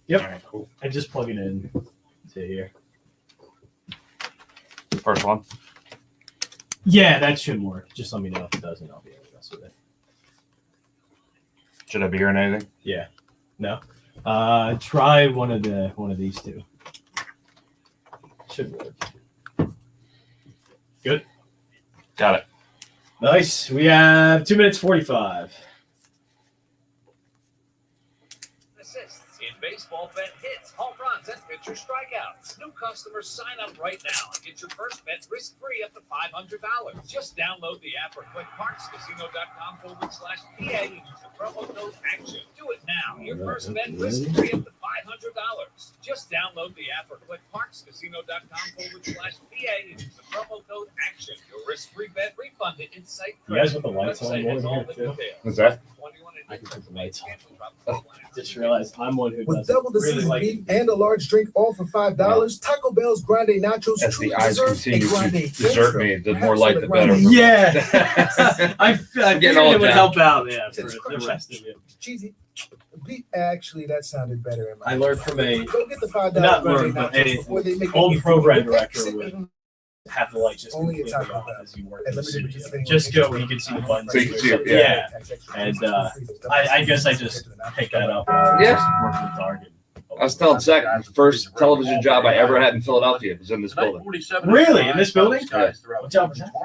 Yep. All right, cool. I just plug it in to here. First one. Yeah, that should work. Just let me know if it doesn't. I'll be able to mess with it. Should I be hearing anything? Yeah. No. Try one of these two. Should work. Good. Got it. Nice. We have 2 minutes 45. Assists in baseball bet hits, home runs, and pitcher strikeouts. New customers sign up right now and get your first bet risk-free up to $500. Just download the app or click parkscasino.com/PA and use the promo code ACTION. Do it now. Your first bet risk-free up to $500. Just download the app or click parkscasino.com/PA and use the promo code ACTION. Your risk-free bet refunded in site. You guys with the lights on more here too? What's that? I can put the lights on. Just realized I'm one who With doesn't double the really seasoned like beef and a large drink all for $5, Taco Bell's Grande Nachos As truly the eyes deserve a continue Grande to desert Extra. me, the Perhaps more light with the a Grande better. Yeah. I figured getting old, it would John. help out, yeah, for It's the crunchy. rest of you. Cheesy. Beef, actually, that sounded better in my I learned from a Go get the $5 not Grande learned, but Nachos a before they make old it program easy. director Exit would and have the light just Only completely a Taco off Bell. as you work And in the limited studio. participating Just go, locations. you can see the buttons. So you can see it, Yeah. And I guess I just picked that up. Yeah. Just working with Target. I was telling Zach, the first television job I ever had in Philadelphia was in this building. Really? In this building? Yeah. What job was that? I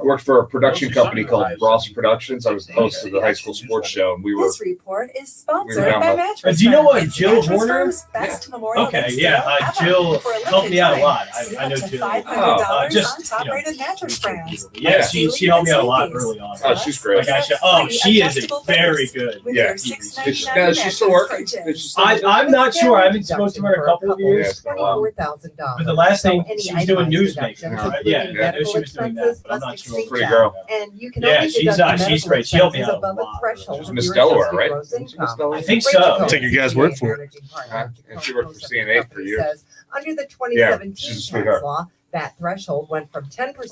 worked for a production company called Ross Productions. I was the host of the high school sports show, and we were This report is sponsored we were down by low. Mattress Do you know what Firm. It's Jill Mattress Horner? Firm's best Memorial Okay, Day yeah. sale ever. Jill For a helped me out a limited lot. time, save I know up to Jill. $500 Just, on top-rated mattress brands. Yeah, she helped me out a lot early on. Oh, she's great. Like she is a very good. With Yeah. their Is $6.99 she still working? mattress Is she still I'm not sure. I haven't spoken to her in a couple of Yeah, years. it's been a while. $24,000. But the last So thing any she was doing itemized newsmaking. deductions, Right? Yeah, including I know she was doing that, medical but I'm not expenses, sure. plus Pretty tax. girl. And you can Yeah, only she's deduct she's medical great. She helped me expenses out a above a lot. threshold She's of Miss your Delaware, adjusted right? gross Isn't she Miss income. Delaware? I think Rachel so. Cohen, Take your guys' word for it. managing partner Huh? of And she worked for Consulting CNA for Company, years. says, under the Yeah, 2017 she's a tax sweetheart. law, that threshold went from 10% to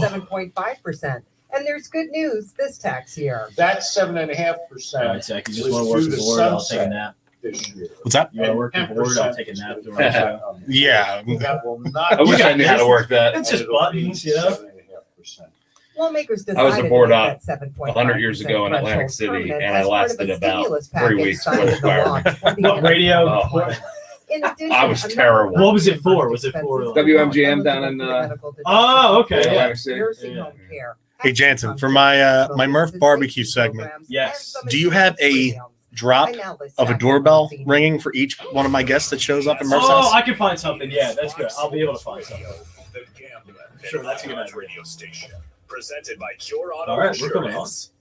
7.5%. And there's good news this tax year. That All right, 7.5% Zach, you just want to work the board? I'll take a nap. this year. What's that? You want to work the board? I'll take a nap during the show. Yeah. That will not. I wish I knew how to work that. It's just buttons, you know? 7.5%. Lawmakers I was decided aboard to on make that 7.5% 100 years ago in Atlantic threshold City, permanent and I as part of lasted a about stimulus 3 package weeks signed before it into law expired. in 2020. What radio? Oh. In addition, I was a number terrible. of What was it for? Was it for, expenses like- WMGM down in, medical deductions, Oh, okay. Yeah. Atlantic City. nursing Yeah. home care, Hey, Jansen, for my Murph barbecue segment, Yes. do you have a drop of a doorbell ringing for each one of my guests that shows up in Murph's Oh, house? I can find something. Yeah, that's good. I'll be able to find something. The Gambler. Sure, that's a good idea. Radio station. Presented by Cure Auto All right, we're coming on. Insurance.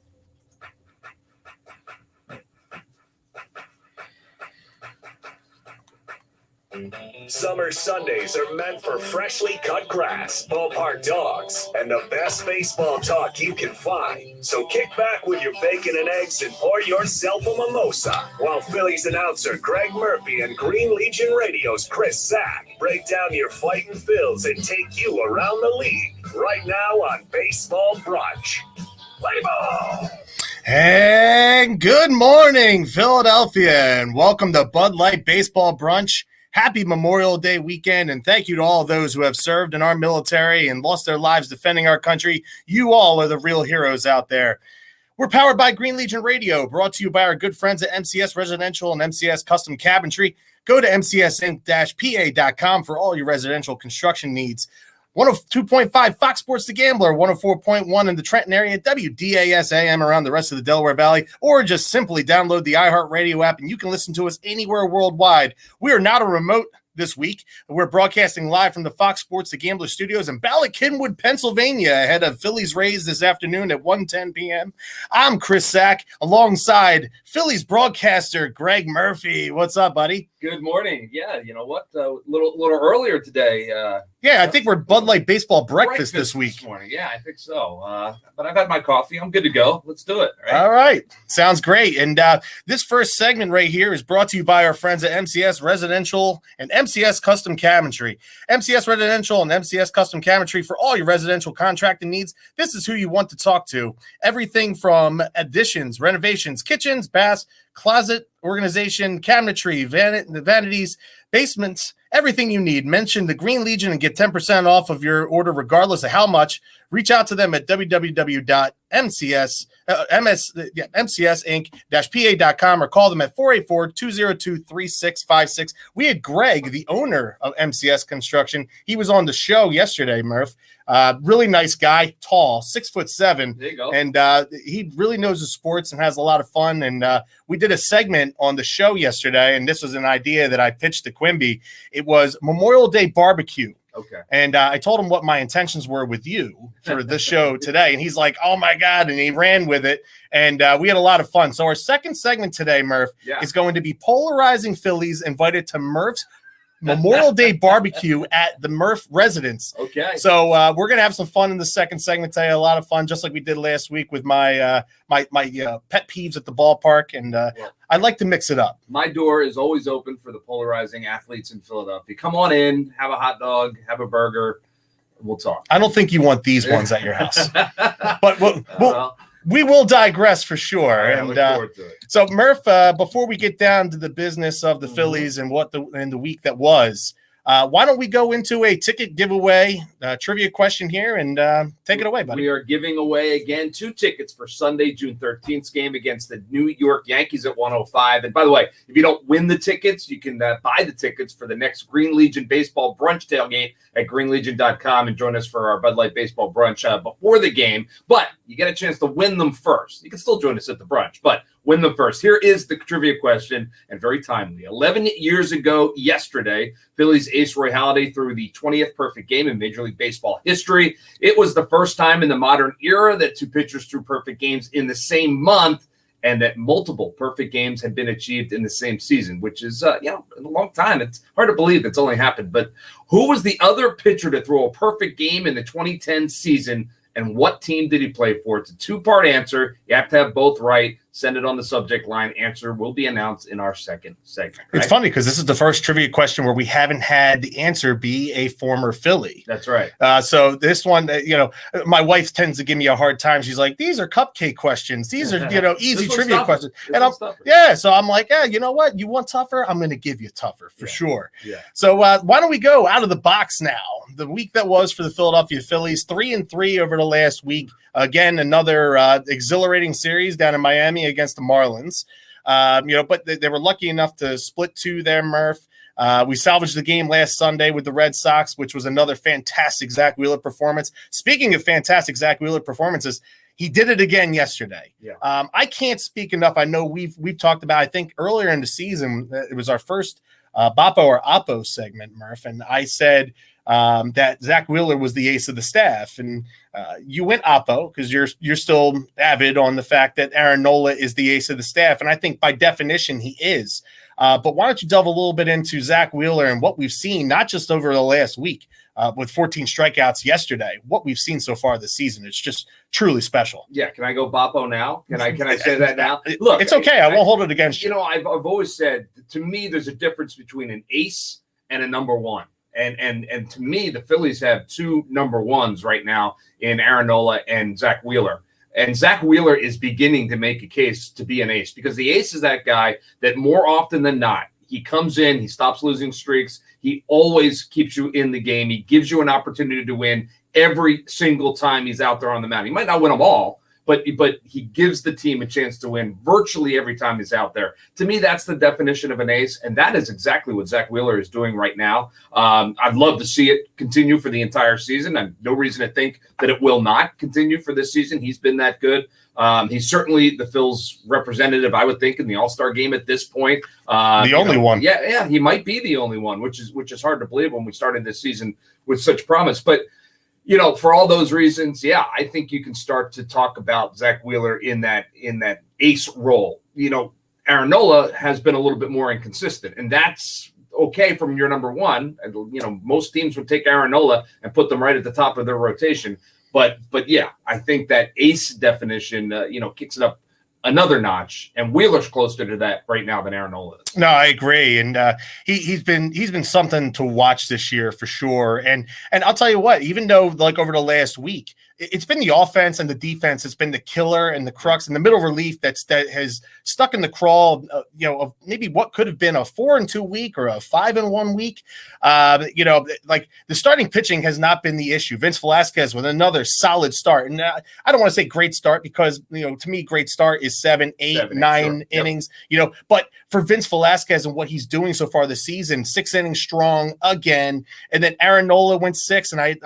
Summer Sundays are meant for freshly cut grass, ballpark dogs, and the best baseball talk you can find. So kick back with your bacon and eggs and pour yourself a mimosa while Phillies announcer Greg Murphy and Green Legion Radio's Chris Zack break down your fighting Phils and take you around the league right now on Baseball Brunch. Play ball! And good morning, Philadelphia, and welcome to Bud Light Baseball Brunch. Happy Memorial Day weekend, and thank you to all those who have served in our military and lost their lives defending our country. You all are the real heroes out there. We're powered by Green Legion Radio, brought to you by our good friends at MCS Residential and MCS Custom Cabinetry. Go to mcsinc-pa.com for all your residential construction needs. 102.5 Fox Sports The Gambler, 104.1 in the Trenton area, WDAS AM around the rest of the Delaware Valley, or just simply download the iHeartRadio app and you can listen to us anywhere worldwide. We are not a remote this week. We're broadcasting live from the Fox Sports The Gambler studios in Ballackinwood, Pennsylvania, ahead of Phillies Rays this afternoon at 1:10 p.m. I'm Chris Zack, alongside Phillies broadcaster Greg Murphy. What's up, buddy? Good morning. Yeah, you know what? Little earlier today, Yeah, I think we're Bud Light baseball breakfast this week. morning. Yeah, I think so. But I've had my coffee. I'm good to go. Let's do it. Right? All right. Sounds great. And this first segment right here is brought to you by our friends at MCS Residential and MCS Custom Cabinetry. MCS Residential and MCS Custom Cabinetry for all your residential contracting needs. This is who you want to talk to. Everything from additions, renovations, kitchens, baths, closet organization, cabinetry, vanities, basements, everything you need. Mention the Green Legion and get 10% off of your order regardless of how much. Reach out to them at mcsinc-pa.com or call them at 484-202-3656. We had Greg, the owner of MCS Construction. He was on the show yesterday, Murph. Really nice guy, tall, 6'7". There you go. And he really knows his sports and has a lot of fun. And we did a segment on the show yesterday, and this was an idea that I pitched to Quimby. It was Memorial Day barbecue. Okay. And I told him what my intentions were with you for the show today. And he's like, oh, my God. And he ran with it. And we had a lot of fun. So our second segment today, Murph, is going to be polarizing Phillies invited to Murph's Memorial Day barbecue at the Murph residence. Okay. So we're going to have some fun in the second segment today. A lot of fun, just like we did last week with my my pet peeves at the ballpark. And I'd like to mix it up. My door is always open for the polarizing athletes in Philadelphia. Come on in, have a hot dog, have a burger. We'll talk. I don't think you want these ones at your house. But we will digress for sure. I look forward to it. So, Murph, before we get down to the business of the Phillies and what in the week that was, why don't we go into a ticket giveaway trivia question here and take it away, buddy. We are giving away again 2 tickets for Sunday, June 13th game against the New York Yankees at 105. And by the way, if you don't win the tickets, you can buy the tickets for the next Green Legion baseball brunch tailgate at greenlegion.com and join us for our Bud Light baseball brunch before the game. But you get a chance to win them first. You can still join us at the brunch, but win them first. Here is the trivia question, and very timely. 11 years ago yesterday, Phillies ace Roy Halladay threw the 20th perfect game in Major League Baseball history. It was the first time in the modern era that 2 pitchers threw perfect games in the same month, and that multiple perfect games had been achieved in the same season, which is, a long time. It's hard to believe it's only happened. But who was the other pitcher to throw a perfect game in the 2010 season, and what team did he play for? It's a 2-part answer. You have to have both right. Send it on the subject line. Answer will be announced in our second segment. Right? It's funny because this is the first trivia question where we haven't had the answer be a former Philly. That's right. So this one, my wife tends to give me a hard time. She's like, these are cupcake questions. These are, easy trivia questions. So I'm like, you know what? You want tougher? I'm going to give you tougher for sure. Yeah. So why don't we go out of the box now? The week that was for the Philadelphia Phillies, 3-3 over the last week. Again, another exhilarating series down in Miami against the Marlins. But they were lucky enough to split 2 there, Murph. We salvaged the game last Sunday with the Red Sox, which was another fantastic Zack Wheeler performance. Speaking of fantastic Zack Wheeler performances, he did it again yesterday. Yeah. I can't speak enough. I know we've talked about, I think earlier in the season, it was our first Boppo or Oppo segment, Murph, and I said that Zack Wheeler was the ace of the staff, and you went Oppo because you're still avid on the fact that Aaron Nola is the ace of the staff, and I think by definition he is. But why don't you delve a little bit into Zack Wheeler and what we've seen, not just over the last week with 14 strikeouts yesterday, what we've seen so far this season. It's just truly special. Yeah, can I go Boppo now? Can I say that now? Look, it's okay. I won't hold it against you. I've always said, to me, there's a difference between an ace and a number one. And to me, the Phillies have 2 number ones right now in Aaron Nola and Zack Wheeler. And Zack Wheeler is beginning to make a case to be an ace, because the ace is that guy that more often than not, he comes in, he stops losing streaks. He always keeps you in the game. He gives you an opportunity to win every single time he's out there on the mound. He might not win them all, but he gives the team a chance to win virtually every time he's out there. To me, that's the definition of an ace, and that is exactly what Zack Wheeler is doing right now. I'd love to see it continue for the entire season. I have no reason to think that it will not continue for this season. He's been that good. He's certainly the Phil's representative, I would think, in the All-Star game at this point. The only one. Yeah, he might be the only one, which is hard to believe when we started this season with such promise. But for all those reasons, I think you can start to talk about Zack Wheeler in that ace role. Aaron Nola has been a little bit more inconsistent, and that's okay from your number one. And, most teams would take Aaron Nola and put them right at the top of their rotation. But yeah, I think that ace definition, kicks it up another notch, and Wheeler's closer to that right now than Aaron Nola is. No, I agree, and he's been something to watch this year for sure. And I'll tell you what, even though like over the last week, it's been the offense and the defense that's been the killer and the crux and the middle relief that has stuck in the crawl. Of maybe what could have been a 4-2 week or a 5-1 week. Like the starting pitching has not been the issue. Vince Velasquez with another solid start, and I don't want to say great start because to me great start is 7, 8, 9 innings. Yep. But for Vince Velasquez and what he's doing so far this season, 6 innings strong again, and then Aaron Nola went 6. And I,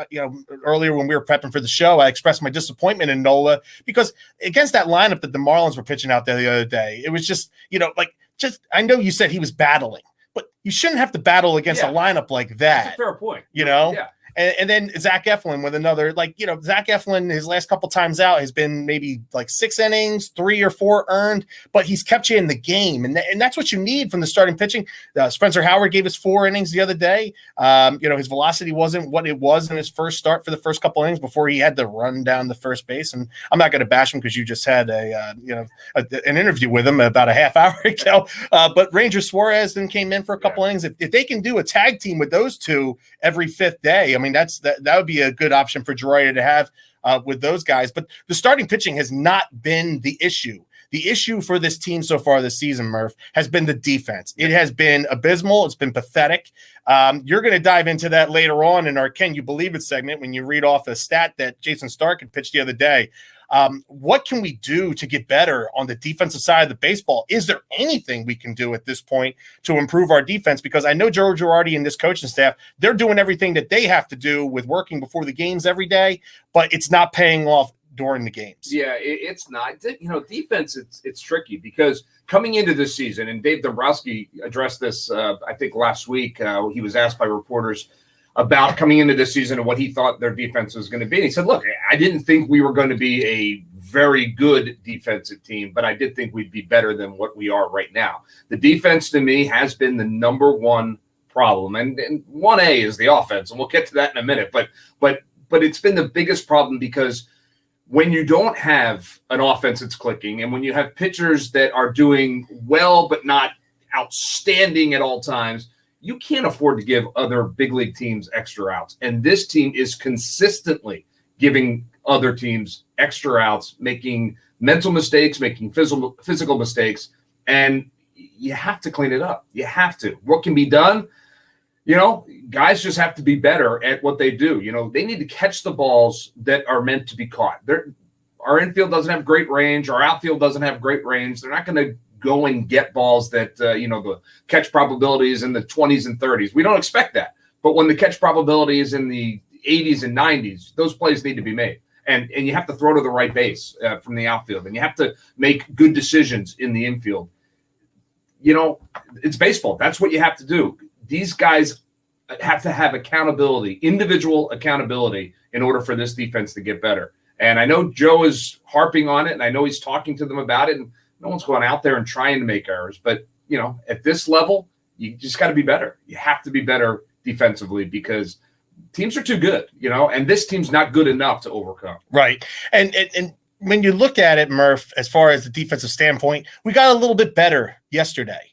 earlier when we were prepping for the show, I expressed my disappointment in Nola because against that lineup that the Marlins were pitching out there the other day, it was just, I know you said he was battling, but you shouldn't have to battle against a lineup like that. That's a fair point. Yeah. And then Zack Eflin with another, Zack Eflin, his last couple times out has been maybe like 6 innings, 3 or 4 earned, but he's kept you in the game. And that's what you need from the starting pitching. Spencer Howard gave us 4 innings the other day. His velocity wasn't what it was in his first start for the first couple innings before he had to run down the first base. And I'm not going to bash him because you just had an interview with him about a half hour ago. But Ranger Suarez then came in for a couple innings. If they can do a tag team with those two every 5th day, I mean, that would be a good option for Gerardo to have with those guys. But the starting pitching has not been the issue. The issue for this team so far this season, Murph, has been the defense. It has been abysmal. It's been pathetic. You're going to dive into that later on in our Can You Believe It segment when you read off a stat that Jason Stark had pitched the other day. What can we do to get better on the defensive side of the baseball? Is there anything we can do at this point to improve our defense? Because I know Joe Girardi and this coaching staff, they're doing everything that they have to do with working before the games every day, but it's not paying off during the games. Yeah, it's not. Defense, it's tricky because coming into this season, and Dave Dombrowski addressed this, I think last week, he was asked by reporters about coming into this season and what he thought their defense was going to be. And he said, look, I didn't think we were going to be a very good defensive team, but I did think we'd be better than what we are right now. The defense to me has been the number one problem. And 1A is the offense, and we'll get to that in a minute. But it's been the biggest problem because when you don't have an offense that's clicking and when you have pitchers that are doing well but not outstanding at all times, you can't afford to give other big league teams extra outs. And this team is consistently giving other teams extra outs, making mental mistakes, making physical mistakes. And you have to clean it up. You have to. What can be done? Guys just have to be better at what they do. They need to catch the balls that are meant to be caught. Our infield doesn't have great range. Our outfield doesn't have great range. They're not going to go and get balls that, the catch probability is in the 20s and 30s. We don't expect that. But when the catch probability is in the 80s and 90s, those plays need to be made. And you have to throw to the right base from the outfield. And you have to make good decisions in the infield. It's baseball. That's what you have to do. These guys have to have accountability, individual accountability, in order for this defense to get better. And I know Joe is harping on it, and I know he's talking to them about it, and no one's going out there and trying to make errors. But, at this level, you just got to be better. You have to be better defensively because teams are too good, and this team's not good enough to overcome. Right. And when you look at it, Murph, as far as the defensive standpoint, we got a little bit better yesterday.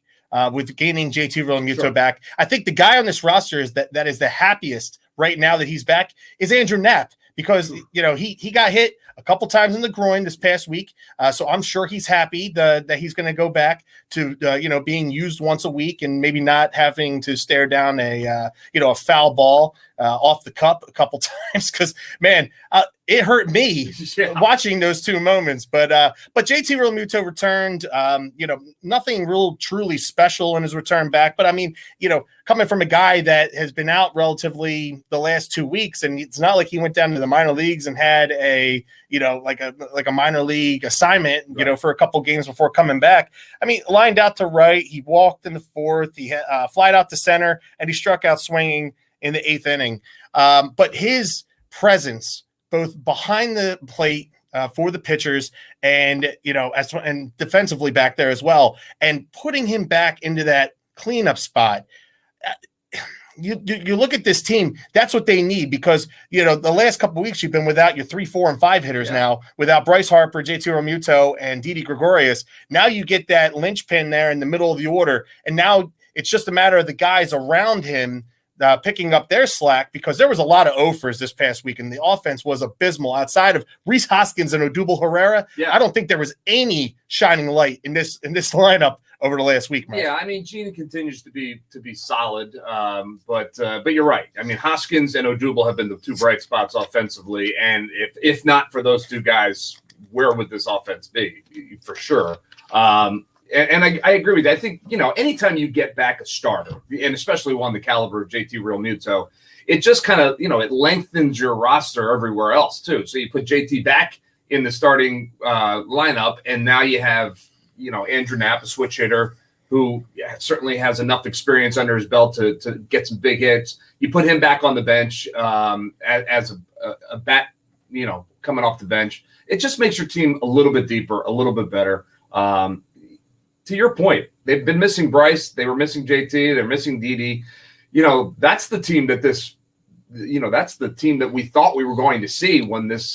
With gaining JT Realmuto back. I think the guy on this roster that is the happiest right now that he's back is Andrew Knapp because, he got hit a couple times in the groin this past week. So I'm sure he's happy that he's going to go back to, being used once a week and maybe not having to stare down a foul ball off the cup a couple times. Cause man, it hurt me watching those two moments, but JT Realmuto returned, nothing real truly special in his return back. But I mean, coming from a guy that has been out relatively the last 2 weeks, and it's not like he went down to the minor leagues and had a minor league assignment, for a couple games before coming back. I mean, lined out to right, he walked in the 4th, he flied out to center, and he struck out swinging in the 8th inning. But his presence, both behind the plate for the pitchers and, and defensively back there as well, and putting him back into that cleanup spot, you look at this team, that's what they need because, the last couple of weeks you've been without your 3, 4, and 5 hitters now, without Bryce Harper, JT Realmuto, and Didi Gregorius. Now you get that linchpin there in the middle of the order, and now it's just a matter of the guys around him picking up their slack because there was a lot of offers this past week, and the offense was abysmal. Outside of Rhys Hoskins and Odubel Herrera, I don't think there was any shining light in this lineup over the last week, Murph. Yeah, I mean, Gene continues to be solid, but you're right. I mean, Hoskins and Odubel have been the two bright spots offensively, and if not for those two guys, where would this offense be? For sure. And I agree with you. I think, anytime you get back a starter, and especially one the caliber of JT Realmuto, it just kind of, it lengthens your roster everywhere else too. So you put JT back in the starting lineup, and now you have, Andrew Knapp, a switch hitter, who certainly has enough experience under his belt to get some big hits. You put him back on the bench as a bat, coming off the bench. It just makes your team a little bit deeper, a little bit better. To your point, they've been missing Bryce. They were missing JT. They're missing Didi. That's the team that's the team that we thought we were going to see when this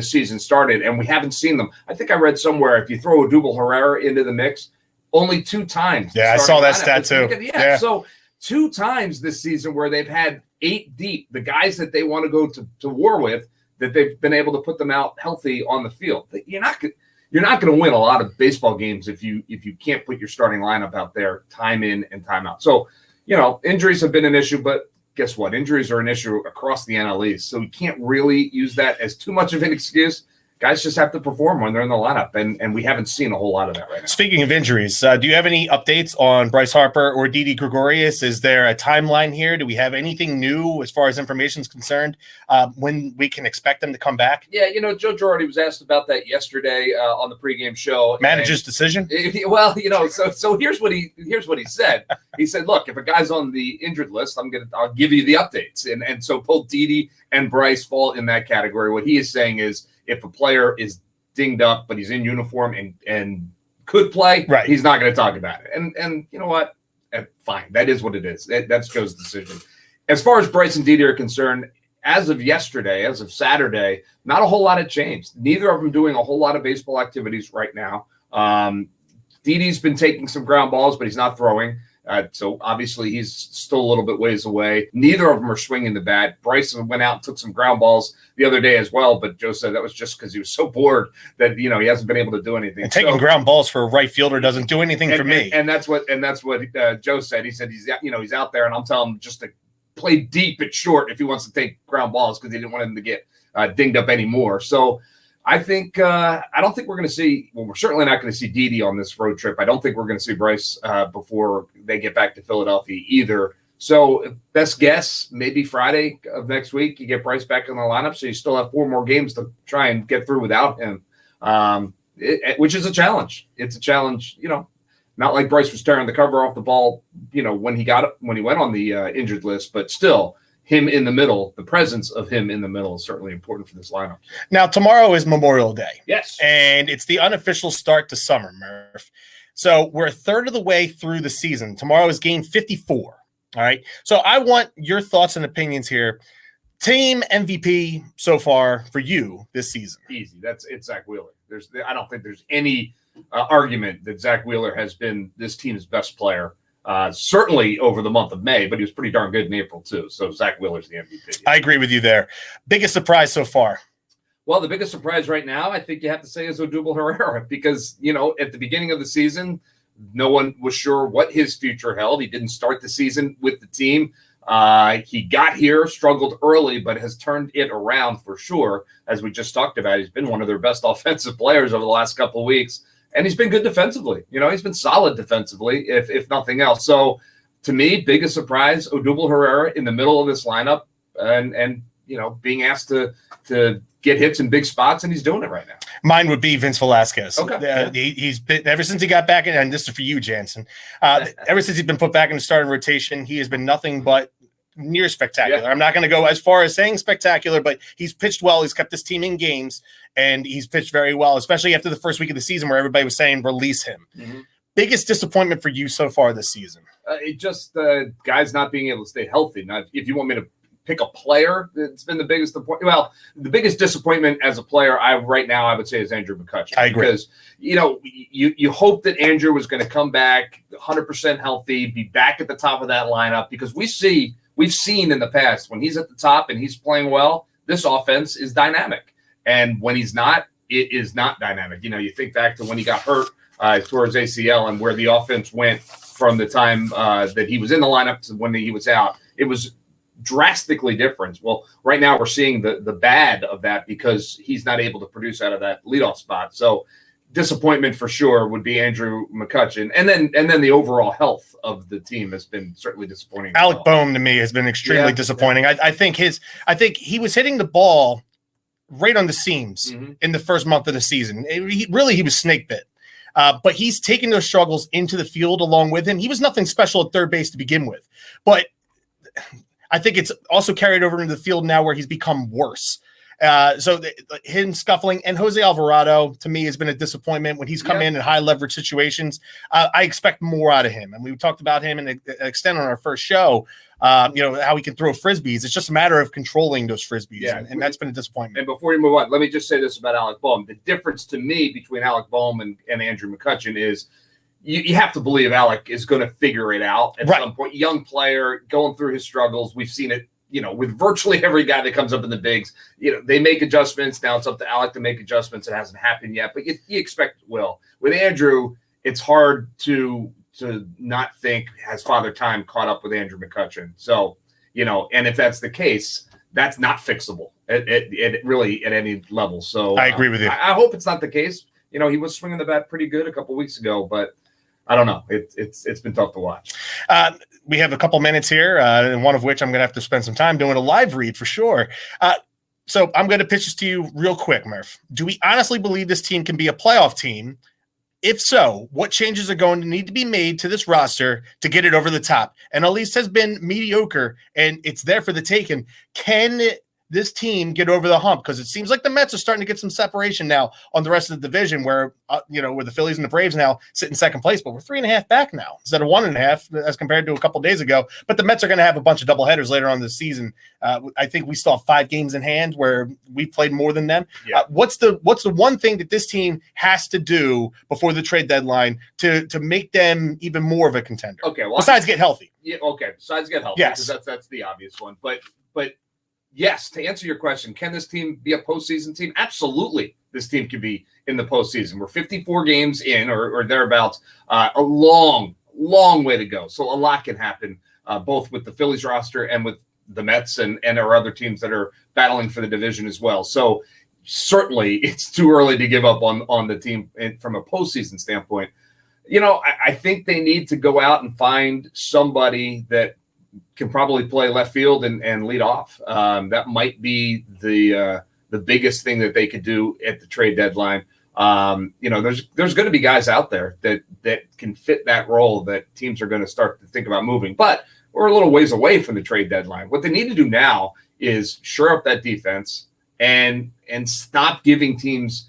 season started, and we haven't seen them. I think I read somewhere if you throw Odubel Herrera into the mix, only 2 times. Yeah, I saw that stat too. Yeah, so 2 times this season where they've had 8 deep, the guys that they want to go to war with, that they've been able to put them out healthy on the field. You're not going to win a lot of baseball games if you can't put your starting lineup out there time in and time out. So, injuries have been an issue, but guess what? Injuries are an issue across the NL East. So we can't really use that as too much of an excuse. Guys just have to perform when they're in the lineup, and we haven't seen a whole lot of that right now. Speaking of injuries, do you have any updates on Bryce Harper or Didi Gregorius? Is there a timeline here? Do we have anything new as far as information is concerned when we can expect them to come back? Yeah, Joe Girardi was asked about that yesterday on the pregame show. Manager's decision? Well, so here's what he said. He said, "Look, if a guy's on the injured list, I'll give you the updates." And so both Didi and Bryce fall in that category. What he is saying is, if a player is dinged up, but he's in uniform and could play, he's not going to talk about it. And you know what? Fine. That is what it is. That's Joe's decision. As far as Bryce and Didi are concerned, as of yesterday, as of Saturday, not a whole lot had changed. Neither of them doing a whole lot of baseball activities right now. Didi's been taking some ground balls, but he's not throwing. So obviously he's still a little bit ways away. Neither of them are swinging the bat. Bryce went out and took some ground balls the other day as well, but Joe said that was just because he was so bored that he hasn't been able to do anything. And taking ground balls for a right fielder doesn't do anything for me. And that's what Joe said. He said he's out there, and I'm telling him just to play deep at short if he wants to take ground balls because he didn't want him to get dinged up anymore. So I think I don't think we're going to see. Well, we're certainly not going to see Didi on this road trip. I don't think we're going to see Bryce before they get back to Philadelphia either. So best guess, maybe Friday of next week, you get Bryce back in the lineup. So you still have 4 more games to try and get through without him, which is a challenge. It's a challenge, not like Bryce was tearing the cover off the ball, when he went on the injured list, but still. Him in the middle, the presence of him in the middle is certainly important for this lineup. Now, tomorrow is Memorial Day. Yes. And it's the unofficial start to summer, Murph. So we're a third of the way through the season. Tomorrow is game 54. All right. So I want your thoughts and opinions here. Team MVP so far for you this season. Easy. It's Zack Wheeler. I don't think there's any argument that Zack Wheeler has been this team's best player. Certainly over the month of May, but he was pretty darn good in April too. So Zack Wheeler's the MVP. I agree with you there. Biggest surprise so far? Well, the biggest surprise right now, I think you have to say, is Odubel Herrera because, at the beginning of the season, no one was sure what his future held. He didn't start the season with the team. He got here, struggled early, but has turned it around for sure. As we just talked about, he's been one of their best offensive players over the last couple of weeks. And he's been good defensively. He's been solid defensively, if nothing else. So, to me, biggest surprise, Odubel Herrera in the middle of this lineup and being asked to get hits in big spots, and he's doing it right now. Mine would be Vince Velasquez. Okay. He's been, ever since he got back in, and this is for you, Jansen, ever since he's been put back in the starting rotation, he has been nothing but near spectacular. Yeah. I'm not going to go as far as saying spectacular, but he's pitched well. He's kept this team in games, and he's pitched very well, especially after the first week of the season where everybody was saying release him. Mm-hmm. biggest disappointment for you so far this season? It just guys not being able to stay healthy. Now, if you want me to pick a player, it's been the biggest disappointment. Well, the biggest disappointment as a player, right now, I would say is Andrew McCutchen. I agree. Because, you hope that Andrew was going to come back 100% healthy, be back at the top of that lineup, because we've seen in the past when he's at the top and he's playing well, this offense is dynamic. And when he's not, it is not dynamic. You think back to when he got hurt towards ACL and where the offense went from the time that he was in the lineup to when he was out. It was drastically different. Well, right now we're seeing the bad of that because he's not able to produce out of that leadoff spot. So disappointment for sure would be Andrew McCutchen. And then the overall health of the team has been certainly disappointing. Alec Boehm to me has been extremely disappointing. Yeah. I think he was hitting the ball right on the seams in the first month of the season. He was snake bit. But he's taking those struggles into the field along with him. He was nothing special at third base to begin with. But I think it's also carried over into the field now where he's become worse. So him scuffling, and Jose Alvarado to me has been a disappointment when he's come in high leverage situations. I expect more out of him, and we talked about him in an extent on our first show. How he can throw frisbees. It's just a matter of controlling those frisbees, and that's been a disappointment. And before you move on, let me just say this about Alec Boehm. The difference to me between Alec Boehm and Andrew McCutchen is you have to believe Alec is going to figure it out at some point. Young player going through his struggles. We've seen it, with virtually every guy that comes up in the bigs. They make adjustments. Now it's up to Alec to make adjustments. It hasn't happened yet, but you expect it will. With Andrew, it's hard to not think has Father Time caught up with Andrew McCutchen. So, and if that's the case, that's not fixable at really at any level. So I agree with you. I hope it's not the case. He was swinging the bat pretty good a couple weeks ago, but I don't know. It's been tough to watch. We have a couple minutes here, and one of which I'm going to have to spend some time doing a live read for sure. So I'm going to pitch this to you real quick, Murph. Do we honestly believe this team can be a playoff team? If so, what changes are going to need to be made to this roster to get it over the top? And Elise has been mediocre, and it's there for the taking. Can this team get over the hump? Because it seems like the Mets are starting to get some separation now on the rest of the division where, where the Phillies and the Braves now sit in second place, but we're 3.5 back now instead of 1.5 as compared to a couple days ago. But the Mets are going to have a bunch of doubleheaders later on this season. I think we still have 5 games in hand where we played more than them. Yeah. What's the one thing that this team has to do before the trade deadline to make them even more of a contender? Okay. Well, besides get healthy. Yeah. Okay. Besides get healthy. Yes. Because that's the obvious one. But yes, to answer your question, can this team be a postseason team? Absolutely. This team can be in the postseason. We're 54 games in or thereabouts, a long way to go. So a lot can happen, both with the Phillies roster and with the Mets and our other teams that are battling for the division as well. So certainly it's too early to give up on the team from a postseason standpoint. I think they need to go out and find somebody that can probably play left field and lead off. That might be the biggest thing that they could do at the trade deadline. There's going to be guys out there that can fit that role that teams are going to start to think about moving. But we're a little ways away from the trade deadline. What they need to do now is shore up that defense and stop giving teams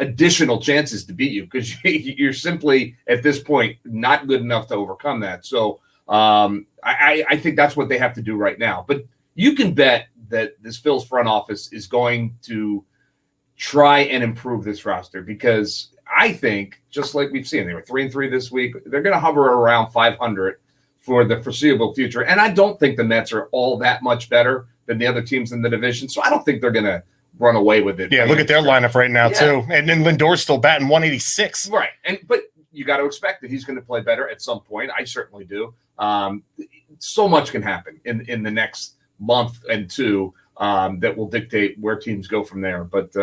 additional chances to beat you, because you're simply at this point not good enough to overcome that. So I think that's what they have to do right now. But you can bet that this Phil's front office is going to try and improve this roster, because I think, just like we've seen, they were 3-3 this week. They're going to hover around 500 for the foreseeable future. And I don't think the Mets are all that much better than the other teams in the division. So I don't think they're going to run away with it. Yeah, look at their lineup right now, too. And then Lindor's still batting 186. Right. But you got to expect that he's going to play better at some point. I certainly do. So much can happen in the next month and two that will dictate where teams go from there. But,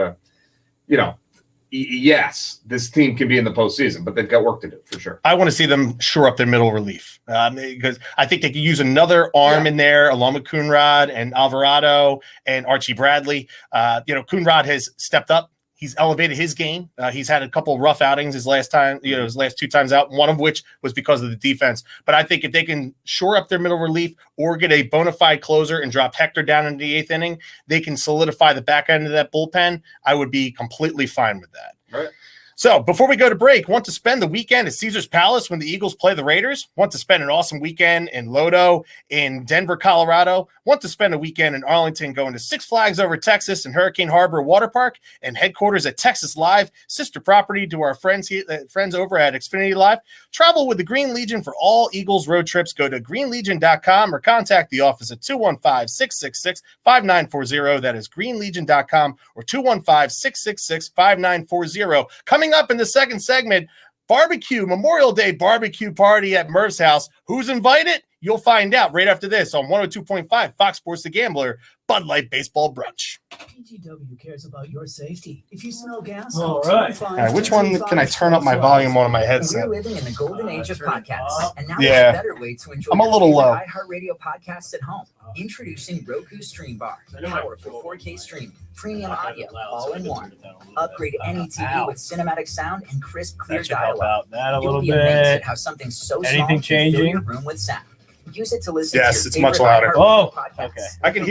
yes, this team can be in the postseason, but they've got work to do for sure. I want to see them shore up their middle relief, because I think they could use another arm in there along with Coonrod and Alvarado and Archie Bradley. Coonrod has stepped up. He's elevated his game. He's had a couple of rough outings his last 2 times out, one of which was because of the defense. But I think if they can shore up their middle relief or get a bona fide closer and drop Hector down in the 8th inning, they can solidify the back end of that bullpen. I would be completely fine with that. Right. So before we go to break, want to spend the weekend at Caesar's Palace when the Eagles play the Raiders? Want to spend an awesome weekend in Lodo in Denver, Colorado? Want to spend a weekend in Arlington going to Six Flags Over Texas and Hurricane Harbor Water Park and headquarters at Texas Live, sister property to our friends over at Xfinity Live? Travel with the Green Legion for all Eagles road trips. Go to greenlegion.com or contact the office at 215-666-5940. That is greenlegion.com or 215-666-5940. Coming up in the second segment, Memorial Day barbecue party at Murph's house. Who's invited? You'll find out right after this on 102.5 Fox Sports The Gambler, Bud Light Baseball Brunch. PGW cares about your safety. If you smell gas, All right. All right, which one can I turn up my volume on my headset? We're living in the golden age of podcasts, and now Yeah. there's a better way to enjoy I'm a little your low. favorite iHeartRadio podcasts at home. Introducing Roku Stream Bar, powered for 4K streaming, premium audio, all in one. Upgrade any TV with cinematic sound and crisp, clear That should help dialogue. out that a You'll little be amazed bit. at how something so Anything small can fill changing? your room with sound. Use it to listen Yes, to your it's much favorite louder. iHeartRadio Oh, podcasts. okay. I can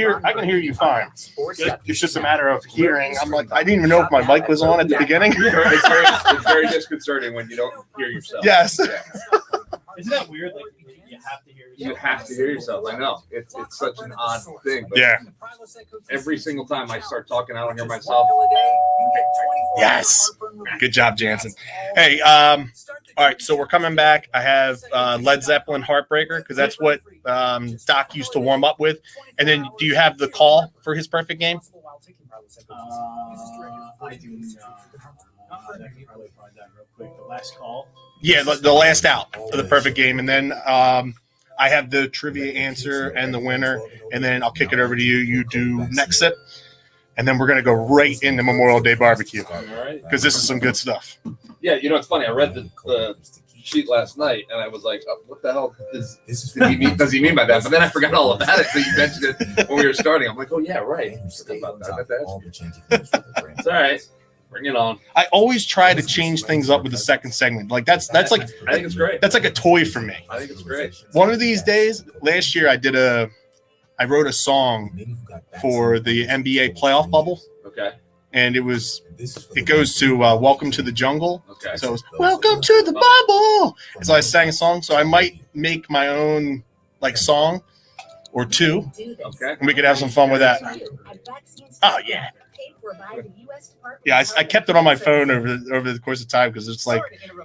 hear you fine. Or It's just a matter of hearing. I'm like, I didn't even know if my mic was on at the beginning. It's very disconcerting when you don't hear yourself. Yes. Yeah. Isn't that weird? Like you have to hear yourself. You have to hear yourself. I know. It's such an odd thing. But Yeah. every single time I start talking, I don't hear myself. Yes. Good job, Jansen. Hey, all right, so we're coming back. I have Led Zeppelin Heartbreaker because that's what Doc used to warm up with. And then do you have the call for his perfect game? I do not. I can probably find that real quick. The last call. Yeah, the last out for the perfect game. And then I have the trivia answer and the winner. And then I'll kick it over to you. You do next sip. And then we're going to go right into Memorial Day barbecue All right. because this is some good stuff. Yeah, you know, it's funny. I read the sheet last night, and I was like, oh, what the hell does he mean by that? But then I forgot all about it. So you mentioned it when we were starting. I'm like, oh, yeah, right. I forgot about that. I meant to ask you. It's all right. Bring it on. I always try to change things up with the second segment. Like that's like I think it's great. that's like a toy for me. I think it's great. One of these days, last year I wrote a song for the NBA playoff bubble, Okay. and it goes to Welcome to the Jungle. Okay. So it was Welcome to the Bubble. And so I sang a song. So I might make my own like song or two, Okay. and we could have some fun with that. Oh yeah. Yeah, I kept it on my phone over the course of time because it's like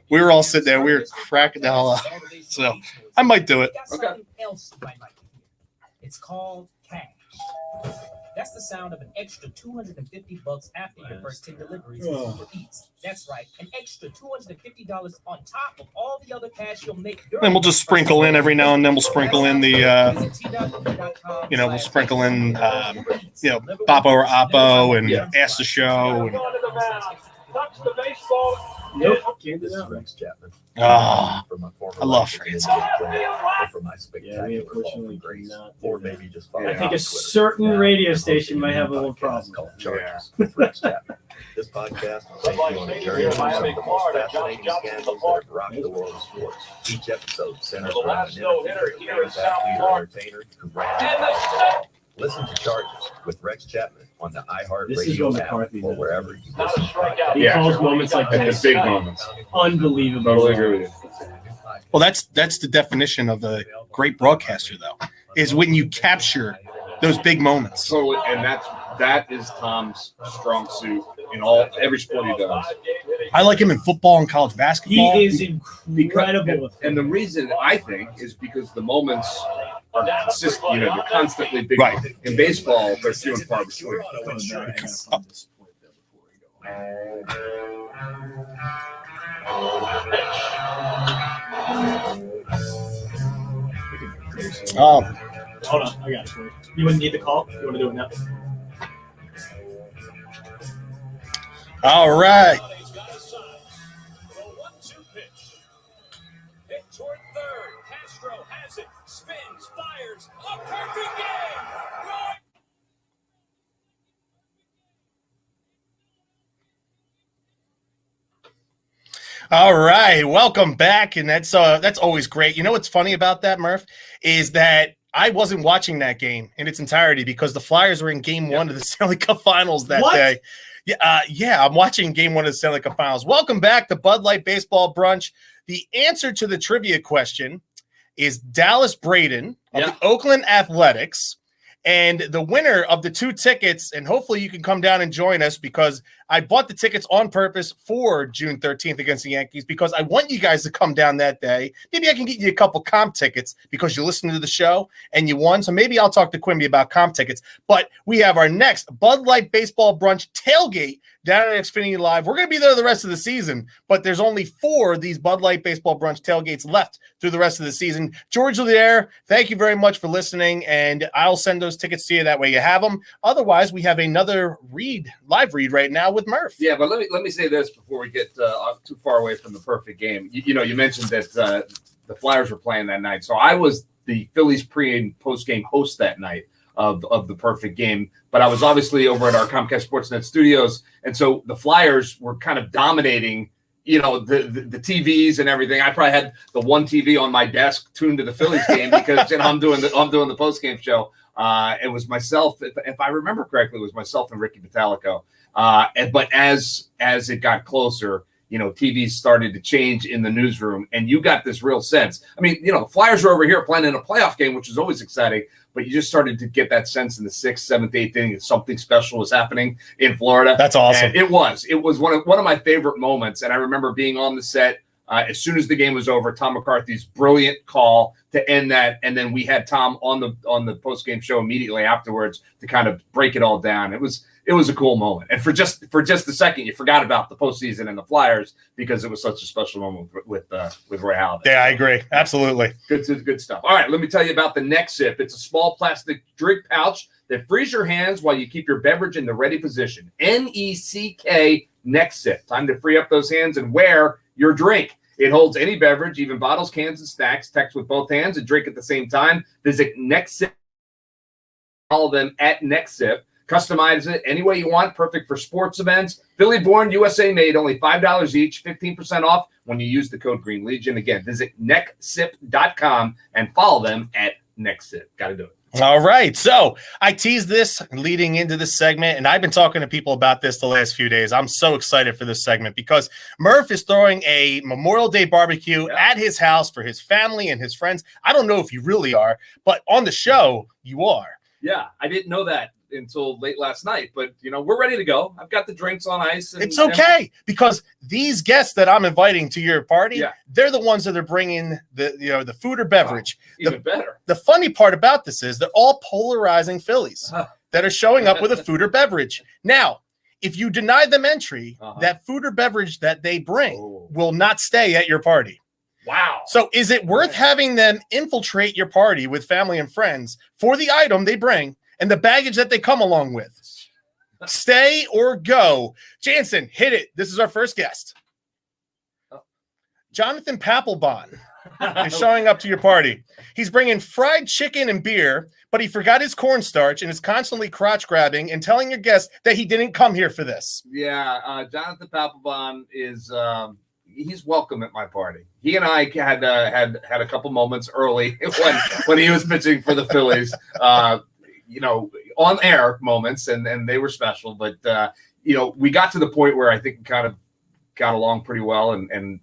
we were all sitting there, we were cracking the hell up. So I might do it. Okay. Else you might like to hear. It's called cash. That's the sound of an extra $250 after your first 10 deliveries with Uber Eats. That's right, an extra $250 on top of all the other cash you'll make. Then we'll just sprinkle in every now and then. We'll sprinkle in the, we'll sprinkle in, Boppo or Oppo and Ask the Show. And, Nope. Can't do that. Rex Chapman. I love Francis. For my Yeah, we unfortunately grace, cannot or do that. maybe just follow I think me a on Twitter. certain Now, radio I'm station might hosting have a little podcast problem. called Charges with Rex Chapman. This podcast will take you on a journey through some of the most fascinating scandals that have rocked the world of sports. Each episode centers around an interview with a entertainer who ran it. Listen to Charges with Rex Chapman on the This is what iHeartRadio app McCarthy or does. wherever you listen to podcasts. He calls moments like Like the this big moments. unbelievable. Totally agree with you. Well, that's the definition of a great broadcaster, though, is when you capture those big moments. Totally, and that is Tom's strong suit in every sport he does. I like him in football and college basketball. He is incredible with And the reason I think is because the moments are consistent. You know, they're constantly big. Right. In baseball, they're few and far between. Oh, Hold on, I got it for you. You wouldn't need the call? You want to do it now? all right. Toward third, Castro has it, spins, fires, a perfect game. All right, welcome back, and that's always great. You know what's funny about that, Murph, is that I wasn't watching that game in its entirety because the Flyers were in Game 1 of the Stanley Cup Finals that day. Yeah, I'm watching Game 1 of the Stanley Cup Finals. Welcome back to Bud Light Baseball Brunch. The answer to the trivia question is Dallas Braden of the Oakland Athletics. And the winner of the 2 tickets, and hopefully you can come down and join us because I bought the tickets on purpose for June 13th against the Yankees because I want you guys to come down that day. Maybe I can get you a couple comp tickets because you listened to the show and you won. So maybe I'll talk to Quimby about comp tickets. But we have our next Bud Light Baseball Brunch tailgate down at Xfinity Live. We're going to be there the rest of the season, but there's only 4 of these Bud Light Baseball Brunch tailgates left through the rest of the season. George Leaire, thank you very much for listening, and I'll send those tickets to you. That way you have them. Otherwise, we have another live read right now with Murph. Yeah, but let me say this before we get too far away from the perfect game. You mentioned that the Flyers were playing that night, so I was the Phillies pre and post game host that night of the perfect game. But I was obviously over at our Comcast Sportsnet studios, and so the Flyers were kind of dominating. The TVs and everything. I probably had the one TV on my desk tuned to the Phillies game because I'm doing the post game show. It was myself, if I remember correctly, it was myself and Ricky Vitalico. But as it got closer, TVs started to change in the newsroom, and you got this real sense. I mean, the Flyers were over here playing in a playoff game, which is always exciting, but you just started to get that sense in the 6th, 7th, 8th inning that something special was happening in Florida. That's awesome. And it was one of my favorite moments, and I remember being on the set as soon as the game was over. Tom McCarthy's brilliant call to end that, and then we had Tom on the post game show immediately afterwards to kind of break it all down. It was a cool moment, and for just a second, you forgot about the postseason and the Flyers because it was such a special moment with Roy Halladay. Yeah, I agree. Absolutely. Good stuff. All right, let me tell you about the Neck Sip. It's a small plastic drink pouch that frees your hands while you keep your beverage in the ready position. NECK Neck Sip. Time to free up those hands and wear your drink. It holds any beverage, even bottles, cans, and snacks. Text with both hands and drink at the same time. Visit Neck Sip. Follow them at Neck Sip. Customize it any way you want. Perfect for sports events. Philly born, USA made. Only $5 each. 15% off when you use the code Green Legion. Again, visit necksip.com and follow them at NeckSip. Got to do it. All right. So I teased this leading into this segment, and I've been talking to people about this the last few days. I'm so excited for this segment because Murph is throwing a Memorial Day barbecue at his house for his family and his friends. I don't know if you really are, but on the show, you are. Yeah, I didn't know that until late last night, but we're ready to go. I've got the drinks on ice. And, it's okay because these guests that I'm inviting to your party, they're the ones that are bringing the food or beverage. Even better. The funny part about this is they're all polarizing Phillies that are showing up with a food or beverage. Now, if you deny them entry, that food or beverage that they bring will not stay at your party. Wow. So is it worth having them infiltrate your party with family and friends for the item they bring and the baggage that they come along with? Stay or go. Jansen, hit it. This is our first guest. Jonathan Papelbon is showing up to your party. He's bringing fried chicken and beer, but he forgot his cornstarch and is constantly crotch grabbing and telling your guests that he didn't come here for this. Yeah, Jonathan Papelbon is he's welcome at my party. He and I had a couple moments early when he was pitching for the Phillies. On air moments, and they were special. But we got to the point where I think we kind of got along pretty well and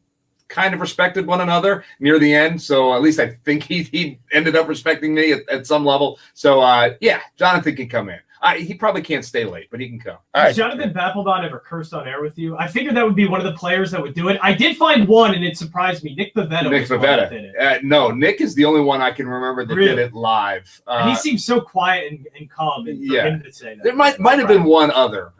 kind of respected one another near the end. So at least I think he ended up respecting me at some level. So Jonathan can come in. He probably can't stay late, but he can come. All right. Has Jonathan Papelbon ever cursed on air with you? I figured that would be one of the players that would do it. I did find one, and it surprised me. Nick Pivetta. No, Nick is the only one I can remember that did it live. And he seems so quiet and calm. And for him to say that. There might have been one other,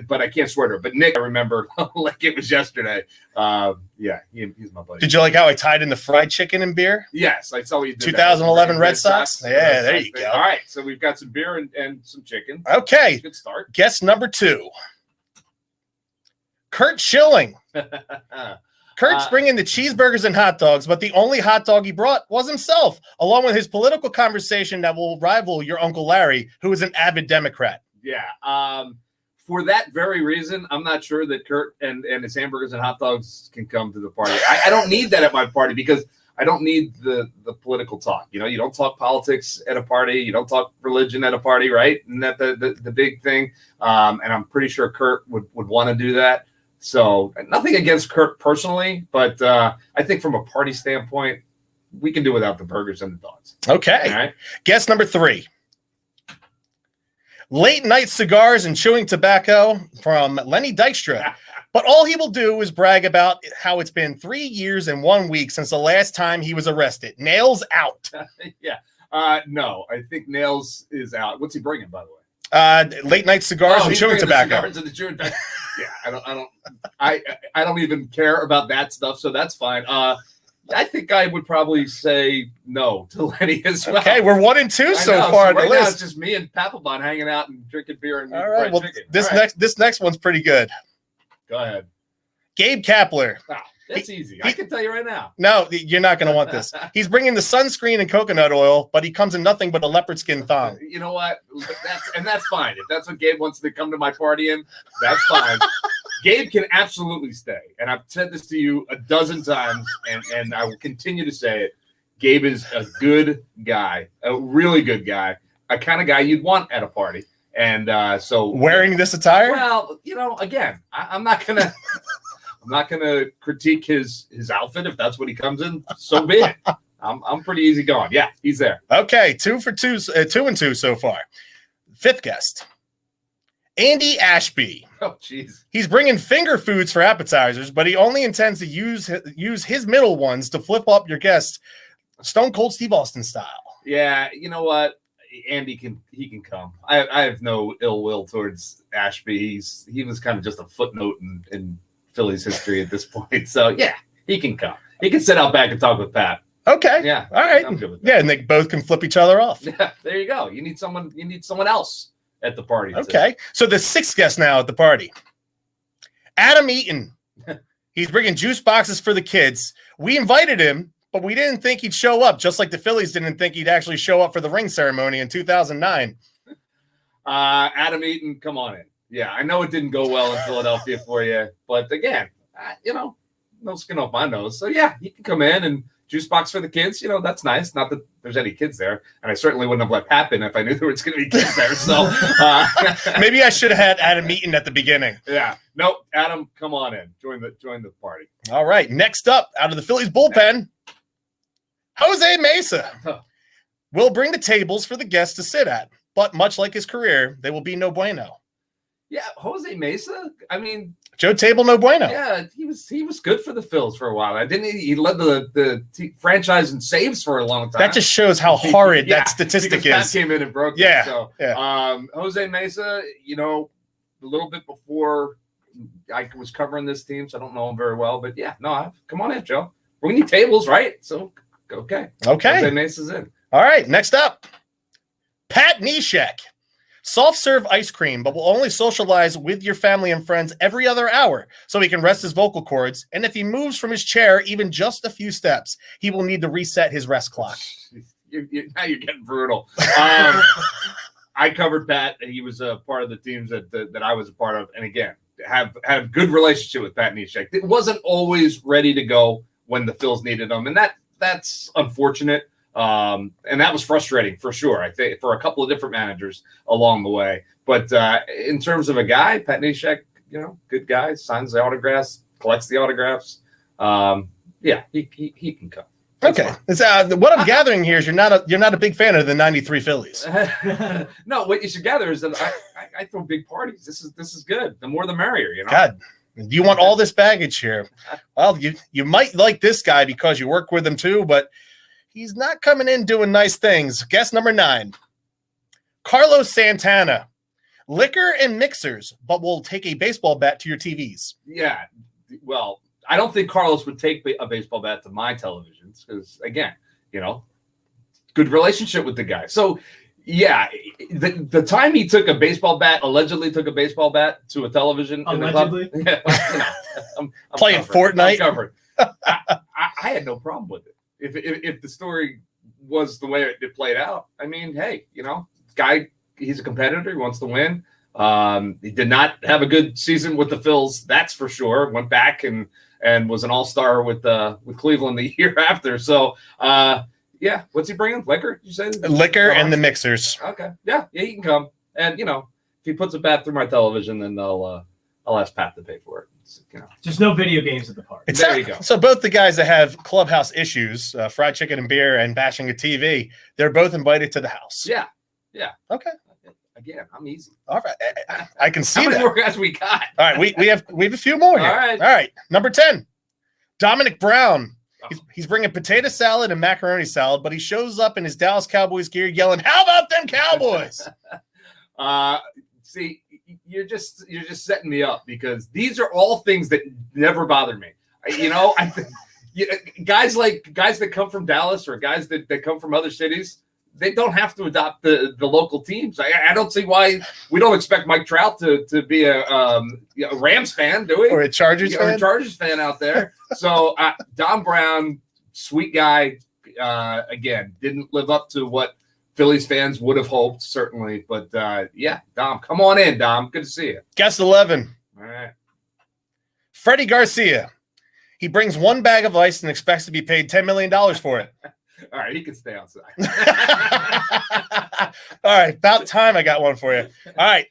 but I can't swear to it. But Nick, I remember like it was yesterday. He's my buddy. Did you like how I tied in the fried chicken and beer? Yes, I saw you did 2011 Red Sox? Yeah, there you go. All right, so we've got some beer and some chicken. Okay. Good start. Guest number 2. Kurt Schilling. Kurt's bringing the cheeseburgers and hot dogs, but the only hot dog he brought was himself, along with his political conversation that will rival your Uncle Larry, who is an avid Democrat. Yeah. For that very reason, I'm not sure that Kurt and his hamburgers and hot dogs can come to the party. I don't need that at my party because I don't need the political talk. You know, you don't talk politics at a party. You don't talk religion at a party, right? And that the big thing. And I'm pretty sure Kurt would want to do that. So nothing against Kurt personally, but I think from a party standpoint, we can do without the burgers and the dogs. Okay. All right. Guess number 3. Late night cigars and chewing tobacco from Lenny Dykstra. But all he will do is brag about how it's been 3 years and 1 week since the last time he was arrested. Nails out. Yeah. No, I think Nails is out. What's he bringing, by the way? Late night cigars and chewing tobacco. Cigars and the chewing tobacco. Yeah, I don't even care about that stuff, so that's fine. I think I would probably say no to Lenny as well. Okay, we're 1 and 2 so far on the right list. Now it's just me and Papelbon hanging out and drinking beer and all right, well, chicken. This next one's pretty good. Go ahead. Gabe Kapler. Oh, that's easy. I can tell you right now. No, you're not going to want this. He's bringing the sunscreen and coconut oil, but he comes in nothing but a leopard skin thong. You know what? That's fine. If that's what Gabe wants to come to my party in, that's fine. Gabe can absolutely stay. And I've said this to you a dozen times, and I will continue to say it. Gabe is a good guy, a really good guy, a kind of guy you'd want at a party. And so wearing this attire? Well, you know, again, I'm not gonna critique his outfit if that's what he comes in. So be it. I'm pretty easy going. Yeah, he's there. Okay, 2 for 2, 2 and 2 so far. 5th guest, Andy Ashby. Oh, jeez. He's bringing finger foods for appetizers, but he only intends to use his middle ones to flip up your guest, Stone Cold Steve Austin style. Yeah, you know what? Andy can come. I have no ill will towards Ashby. He was kind of just a footnote in Philly's history at this point. So yeah, he can come. He can sit out back and talk with Pat. Okay. Yeah. All right. I'm good with that. Yeah, and they both can flip each other off. Yeah. There you go. You need someone else at the party. Okay. So the 6th guest now at the party, Adam Eaton. He's bringing juice boxes for the kids. We invited him, but we didn't think he'd show up, just like the Phillies didn't think he'd actually show up for the ring ceremony in 2009. Adam Eaton, come on in. Yeah, I know it didn't go well in Philadelphia for you, but again, no skin off my nose. So yeah, you can come in and juice box for the kids. You know, that's nice. Not that there's any kids there, and I certainly wouldn't have let Pat in if I knew there was going to be kids there. So maybe I should have had Adam Eaton at the beginning. Yeah, nope. Adam, come on in. Join the party. All right. Next up, out of the Phillies bullpen, Jose Mesa will bring the tables for the guests to sit at, but much like his career, they will be no bueno. Yeah, Jose Mesa. I mean, Joe Table, no bueno. Yeah, he was good for the Phils for a while. He led the franchise in saves for a long time. That just shows how horrid that statistic is. Pat came in and broke it. So, yeah. Jose Mesa, a little bit before I was covering this team, so I don't know him very well. But yeah, come on in, Joe. We need tables, right? So okay. Jose Mesa's in. All right. Next up, Pat Neshek. Soft serve ice cream, but will only socialize with your family and friends every other hour so he can rest his vocal cords. And if he moves from his chair even just a few steps, he will need to reset his rest clock. Now you're getting brutal. I covered Pat. He was a part of the teams that I was a part of. And again, have a good relationship with Pat Neshek. It wasn't always ready to go when the Phils needed him. And that's unfortunate. And that was frustrating for sure. I think for a couple of different managers along the way. But in terms of a guy, Pat Neshek, good guy, signs the autographs, collects the autographs. Yeah, he can come. Okay. What I'm gathering here is you're not a big fan of the '93 Phillies. No, what you should gather is that I throw big parties. This is good. The more the merrier. God, do you want all this baggage here? Well, you might like this guy because you work with him too, but he's not coming in doing nice things. Guest number 9, Carlos Santana. Liquor and mixers, but will take a baseball bat to your TVs. Yeah, well, I don't think Carlos would take a baseball bat to my televisions because, again, good relationship with the guy. So, yeah, the time he took a baseball bat, allegedly took a baseball bat to a television allegedly, in the club, I'm playing covered. Fortnite. I'm covered. I had no problem with it. If the story was the way it played out, I mean, hey, guy, he's a competitor. He wants to win. He did not have a good season with the Phils, that's for sure. Went back and and was an all-star with Cleveland the year after. So, yeah, what's he bringing? Liquor? You said liquor and the mixers. Okay, yeah, he can come. And if he puts a bat through my television, then I'll ask Pat to pay for it. Just no video games at the party. There you go. So both the guys that have clubhouse issues, fried chicken and beer, and bashing a TV, they're both invited to the house. Yeah. Okay. Again, I'm easy. All right. I can see How many that. more guys we got? All right, we have a few more here. All right. All right. Number 10, Dominic Brown. He's bringing potato salad and macaroni salad, but he shows up in his Dallas Cowboys gear yelling, "How about them Cowboys?" See, you're just setting me up because these are all things that never bother me. I think guys that come from Dallas or guys that come from other cities, they don't have to adopt the local teams. I don't see why we don't expect Mike Trout to be a Rams fan, do we? Or a Chargers fan? Or a Chargers fan out there. So Dom Brown, sweet guy, again, didn't live up to what Phillies fans would have hoped, certainly. But, yeah, Dom, come on in, Dom. Good to see you. Guess 11. All right. Freddie Garcia. He brings one bag of ice and expects to be paid $10 million for it. All right, he can stay outside. All right, about time I got one for you. All right,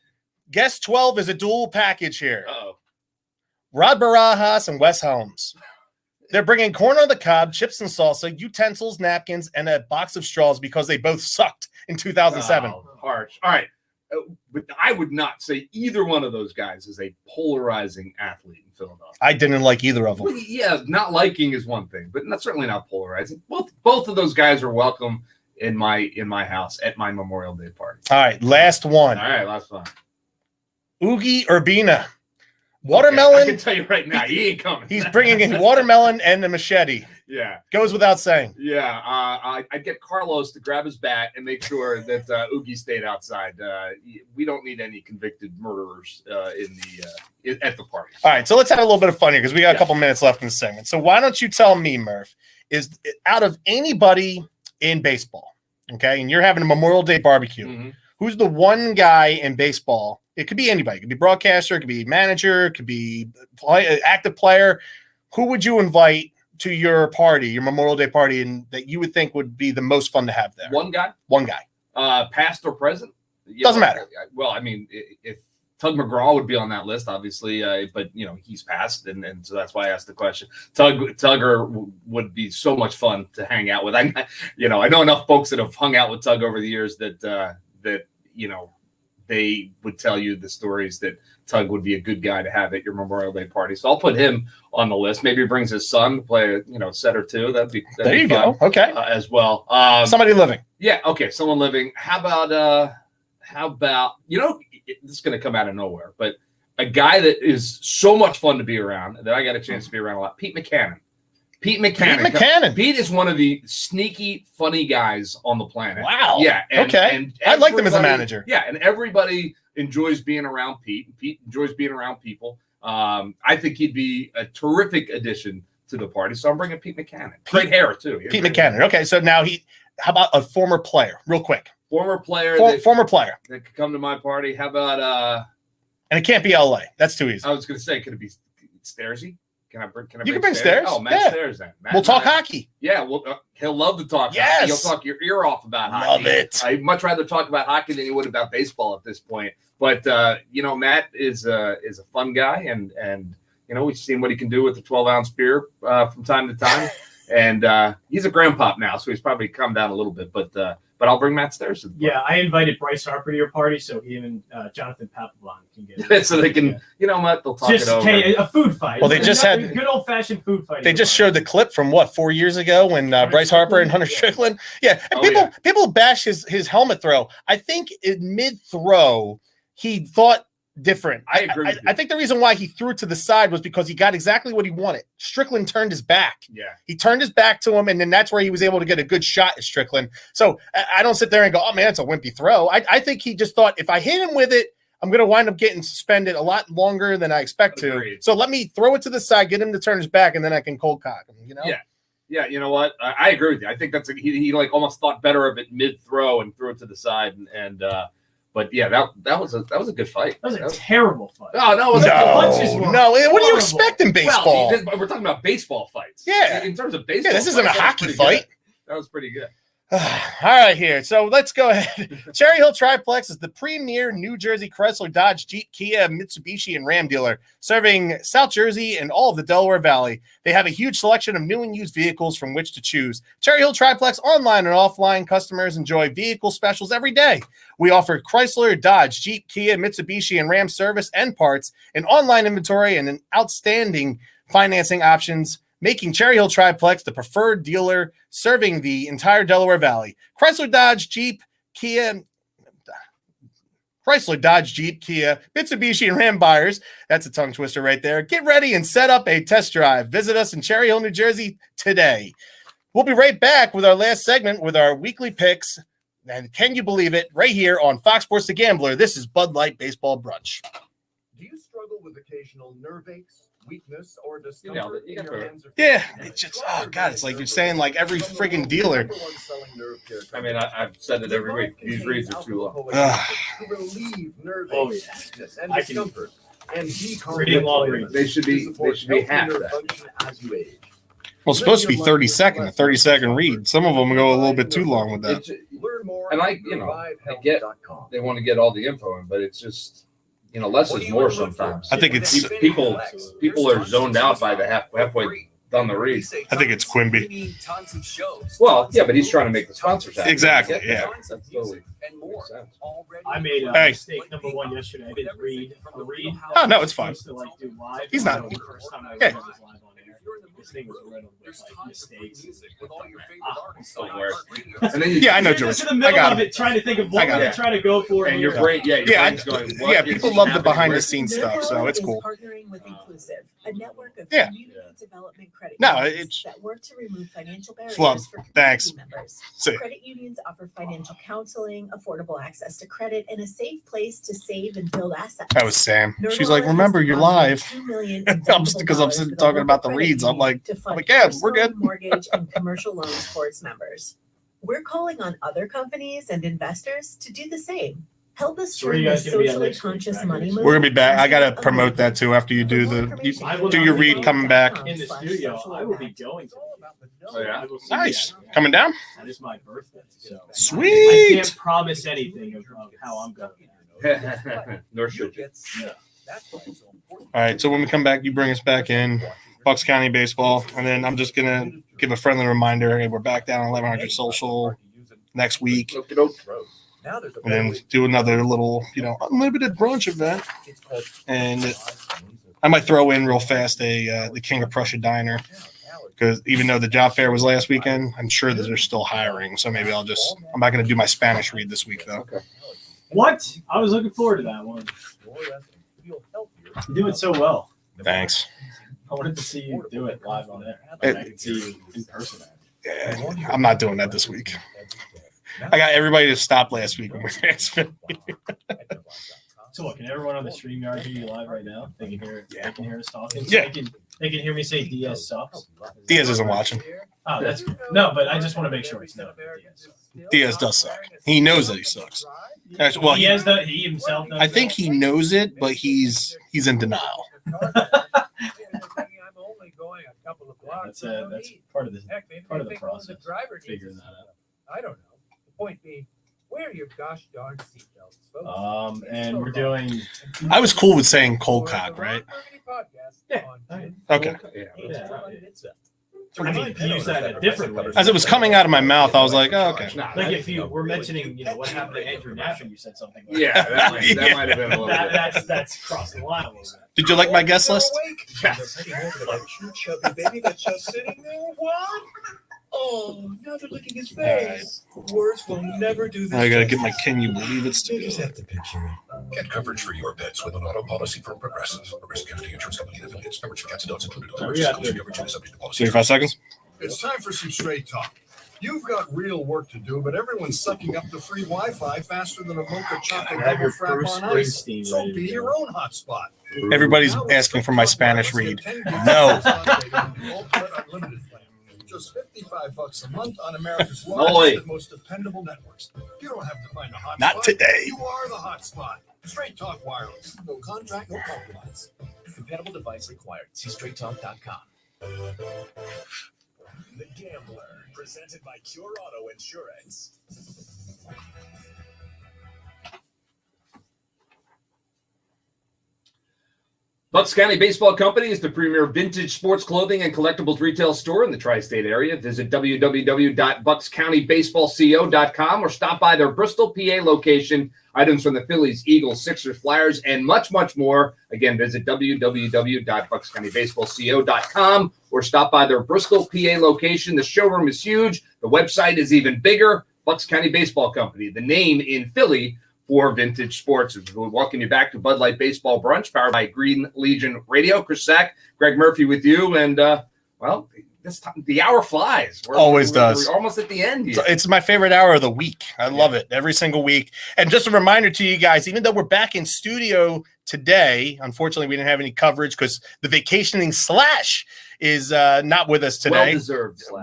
guess 12 is a dual package here. Uh-oh. Rod Barajas and Wes Helms. They're bringing corn on the cob, chips and salsa, utensils, napkins, and a box of straws because they both sucked in 2007. Oh, harsh. All right. But I would not say either one of those guys is a polarizing athlete in Philadelphia. I didn't like either of them. Well, yeah, not liking is one thing, but certainly not polarizing. Both of those guys are welcome in my house at my Memorial Day party. All right, last one. All right, last one. Oogie Urbina. Watermelon. Okay, I can tell you right now, he ain't coming. He's bringing in watermelon and a machete. Yeah. Goes without saying. Yeah. I'd get Carlos to grab his bat and make sure that Oogie stayed outside. We don't need any convicted murderers at the party. All right, so let's have a little bit of fun here because we got a couple minutes left in the segment. So why don't you tell me, Murph, is out of anybody in baseball, okay, and you're having a Memorial Day barbecue, who's the one guy in baseball? It could be anybody. It could be broadcaster. It could be manager. It could be active player. Who would you invite to your party, your Memorial Day party, and that you would think would be the most fun to have there? One guy? One guy. Past or present? Doesn't matter. Well, I mean, if Tug McGraw would be on that list, obviously, but, he's passed, and so that's why I asked the question. Tugger would be so much fun to hang out with. I know enough folks that have hung out with Tug over the years that they would tell you the stories that Tug would be a good guy to have at your Memorial Day party. So I'll put him on the list. Maybe he brings his son to play a set or two. That'd be there you fun, go. Okay. As well. Somebody living. Yeah. Okay. Someone living. How about this is going to come out of nowhere, but a guy that is so much fun to be around that I got a chance to be around a lot. Pete Mccannon. Pete Mccannon is one of the sneaky, funny guys on the planet. Wow. Yeah. And I liked him as a manager. Yeah, and everybody enjoys being around Pete. Pete enjoys being around people. I think he'd be a terrific addition to the party. So I'm bringing Pete Mccannon. Great hair, too. Pete Mccannon. Okay, so now how about a former player, real quick? Former player. Former player. That could come to my party. How about and it can't be LA. That's too easy. I was going to say, could it be Stairsy? Can I you can bring Stairs. Oh, Matt Stairs then. We'll talk hockey. Yeah, he'll love to talk yes. hockey. He'll talk your ear off about hockey. Love it. I'd much rather talk about hockey than he would about baseball at this point. But, Matt is a fun guy, and we've seen what he can do with the 12-ounce beer from time to time. And he's a grandpop now, so he's probably come down a little bit. But I'll bring Matt Stairs to the party. Yeah, I invited Bryce Harper to your party, so him and Jonathan Papelbon can get so they can, they'll talk it over. A food fight. Well, they just had a good old-fashioned food fight. They just showed the clip from 4 years ago when Bryce Harper and Hunter Strickland. Yeah, and people bash his helmet throw. I think in mid-throw, he thought different. I agree with you. I think the reason why he threw it to the side was because he got exactly what he wanted. Strickland turned his back. Yeah. He turned his back to him, and then that's where he was able to get a good shot at Strickland. So I don't sit there and go, oh, man, it's a wimpy throw. I think he just thought, if I hit him with it, I'm going to wind up getting suspended a lot longer than I expect to. So let me throw it to the side, get him to turn his back, and then I can cold cock him, Yeah. Yeah, you know what? I agree with you. I think that's he almost thought better of it mid-throw and threw it to the side. But yeah, that was a good fight. That was a terrible fight. No, it wasn't. No. What do you expect in baseball? Well, we're talking about baseball fights. Yeah. In terms of baseball, this isn't a hockey fight. That was pretty good. All right, here. So let's go ahead. Cherry Hill Triplex is the premier New Jersey Chrysler, Dodge, Jeep, Kia, Mitsubishi, and Ram dealer, serving South Jersey and all of the Delaware Valley. They have a huge selection of new and used vehicles from which to choose. Cherry Hill Triplex online and offline customers enjoy vehicle specials every day. We offer Chrysler, Dodge, Jeep, Kia, Mitsubishi, and Ram service and parts, an online inventory, and an outstanding financing options, making Cherry Hill Triplex the preferred dealer serving the entire Delaware Valley. Chrysler, Dodge, Jeep, Kia, Mitsubishi, and Ram buyers. That's a tongue twister right there. Get ready and set up a test drive. Visit us in Cherry Hill, New Jersey today. We'll be right back with our last segment with our weekly picks. And can you believe it? Right here on Fox Sports The Gambler, this is Bud Light Baseball Brunch. Do you struggle with occasional nerve aches, weakness, or discomfort in your hands or feet? Yeah, it's just, oh God, it's like you're saying like every friggin' dealer. I mean, I've said it every week. These reads are too long. To relieve nerve aches, weakness, and discomfort, and Reading long reads. They should be half that. function as you age. Well, it's supposed to be 30 second, a 30-second read. Some of them go a little bit too long with that. Learn more And at I get they want to get all the info in, but it's just, less is more sometimes. I think it's People are zoned out by the halfway done the read. I think it's Quimby. Well, yeah, but he's trying to make the sponsors happy. Exactly, yeah. That's totally makes sense. I made a Hey. mistake number one yesterday. I didn't read a read. Oh, no, it's fine. I was supposed to, do live. He's not- The first time I Yeah. read was live on air. This thing was riddled with mistakes. Don't worry. And then Yeah, I know, You're George. just in the I middle got of it. it, trying to think of what I got we're it. trying to go for. And your brain, brain's going, what Yeah, is people love the happening behind the where- scenes stuff, so it's cool. Partnering with Inclusive, a network of Yeah. community development credit No, unions it's- that work to remove financial barriers Flub. for community Thanks. members. See. Credit unions offer financial counseling, affordable access to credit, and a safe place to save and build assets. That was Sam. NerdWallet She's like, has remember, you're deposited live. $2 million I'm just because I'm investable sitting dollars talking with a about the local reads. I'm credit like, union to fund yeah, we're personal, good. mortgage, and commercial loans for its members. We're calling on other companies and investors to do the same. Help us So where turn you the guys gonna be at socially next week? conscious Back money next move. We're gonna be back. I gotta into a promote that too after you do For more the information, I will do not your be read coming back. in the studio. I will be going to. Oh, yeah? I will see Nice. you. Coming down. That is my birthday. So I Sweet. can't promise anything of how I'm going. Nor should you. All right. So when we come back, you bring us back in Bucks County baseball, and then I'm just gonna give a friendly reminder. Hey, we're back down 1100 social next week, and then do another little, unlimited brunch event. And I might throw in real fast the King of Prussia diner, because even though the job fair was last weekend, I'm sure that they're still hiring. So maybe I'm not going to do my Spanish read this week though. What? I was looking forward to that one. You do it so well. Thanks. I wanted to see you do it live on air. I can see you in person. Yeah, I'm not doing that this week. I got everybody to stop last week when we transferred. So what, can everyone on the StreamYard hear you live right now? They can hear us talking. Yeah. They can hear me say Diaz sucks. Diaz isn't watching. Oh, that's no, but I just want to make sure he's not. Diaz does suck. He knows that he sucks. Actually, well, He himself knows I think that. he knows it, but he's in denial. That's part of the process. Figuring that out. I don't know. The point being, wear your gosh darn seatbelts, folks. And we're doing. I was cool with saying cold cock, right? Yeah. Okay. I mean, if you use that in a different way. As it was coming out of my mouth, I was like, oh, okay. Like if you were mentioning, what happened to Andrew Knapp, and you said something. Like Yeah, that might have been a little bit. That's crossing the line a little bit. Did you like my guest list? Yes. Chubby baby that's just sitting there. What? Oh, now they're licking his face. Words will never do this. I gotta get my can you believe it's You just have to picture it. Get coverage for your pets with an auto policy from Progressive, a risk casualty insurance company and affiliates. Coverage for cats and dogs included. Subject to policy. 35 seconds. It's time for some straight talk. You've got real work to do, but everyone's sucking up the free Wi-Fi faster than a mocha chocolate Have double your frap Bruce on ice. Springsteen So ready to be go. your own hotspot. Everybody's asking for my Spanish read. No. just $55 a month on America's way. largest and most dependable networks. You don't have to find a hot Not spot. today. You are the hot spot. Straight Talk Wireless. No contract, no compromise. Compatible device required. See straighttalk.com. The Gambler, presented by Cure Auto Insurance. Bucks County Baseball Company is the premier vintage sports clothing and collectibles retail store in the tri-state area. Visit www.buckscountybaseballco.com or stop by their Bristol, PA location. Items from the Phillies, Eagles, Sixers, Flyers, and much, much more. Again, visit www.buckscountybaseballco.com or stop by their Bristol, PA location. The showroom is huge. The website is even bigger. Bucks County Baseball Company, the name in Philly for vintage sports. We welcome you back to Bud Light Baseball Brunch, powered by Green Legion Radio. Chris Sack, Greg Murphy with you, and well, this time the hour flies. Always does. We're almost at the end here. So it's my favorite hour of the week. I love it every single week. And just a reminder to you guys, even though we're back in studio today, unfortunately, we didn't have any coverage because the vacationing Slash is not with us today.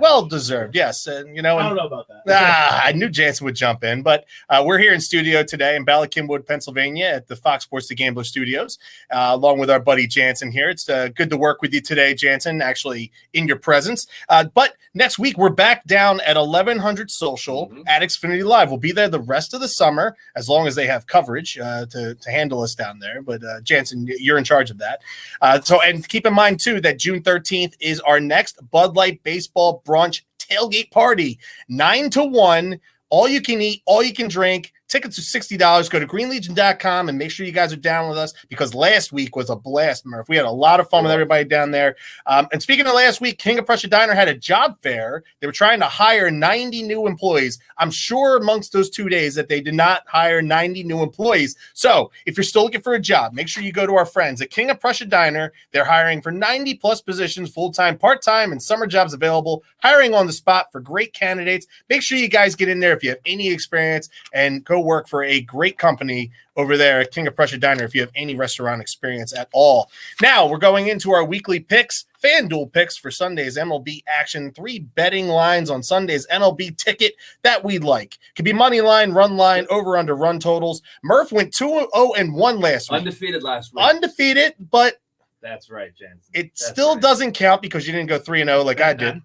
Well deserved, yes. And you know, I don't know about that. I knew Jansen would jump in, but we're here in studio today in Bala Cynwyd, Pennsylvania, at the Fox Sports The Gambler Studios, along with our buddy Jansen here. It's good to work with you today, Jansen. Actually, in your presence. But next week we're back down at 1100 Social at Xfinity Live. We'll be there the rest of the summer, as long as they have coverage to handle us down there. But Jansen, you're in charge of that. And keep in mind too that June 13th is our next Bud Light Baseball Brunch tailgate party, 9 to 1. All you can eat, all you can drink. Tickets are $60. Go to greenlegion.com and make sure you guys are down with us, because last week was a blast, Murph. We had a lot of fun with everybody down there. And speaking of last week, King of Prussia Diner had a job fair. They were trying to hire 90 new employees. I'm sure amongst those 2 days that they did not hire 90 new employees. So if you're still looking for a job, make sure you go to our friends at King of Prussia Diner. They're hiring for 90 plus positions, full-time, part-time, and summer jobs available. Hiring on the spot for great candidates. Make sure you guys get in there if you have any experience and go work for a great company over there at King of Prussia Diner if you have any restaurant experience at all. Now we're going into our weekly picks, FanDuel picks for Sunday's MLB action. 3 betting lines on Sunday's MLB ticket that we like. Could be money line, run line, over under run totals. Murph went 2-0-1 last week. Undefeated last week. Undefeated, but that's right, Jen. It still doesn't count because you didn't go 3-0 like I did.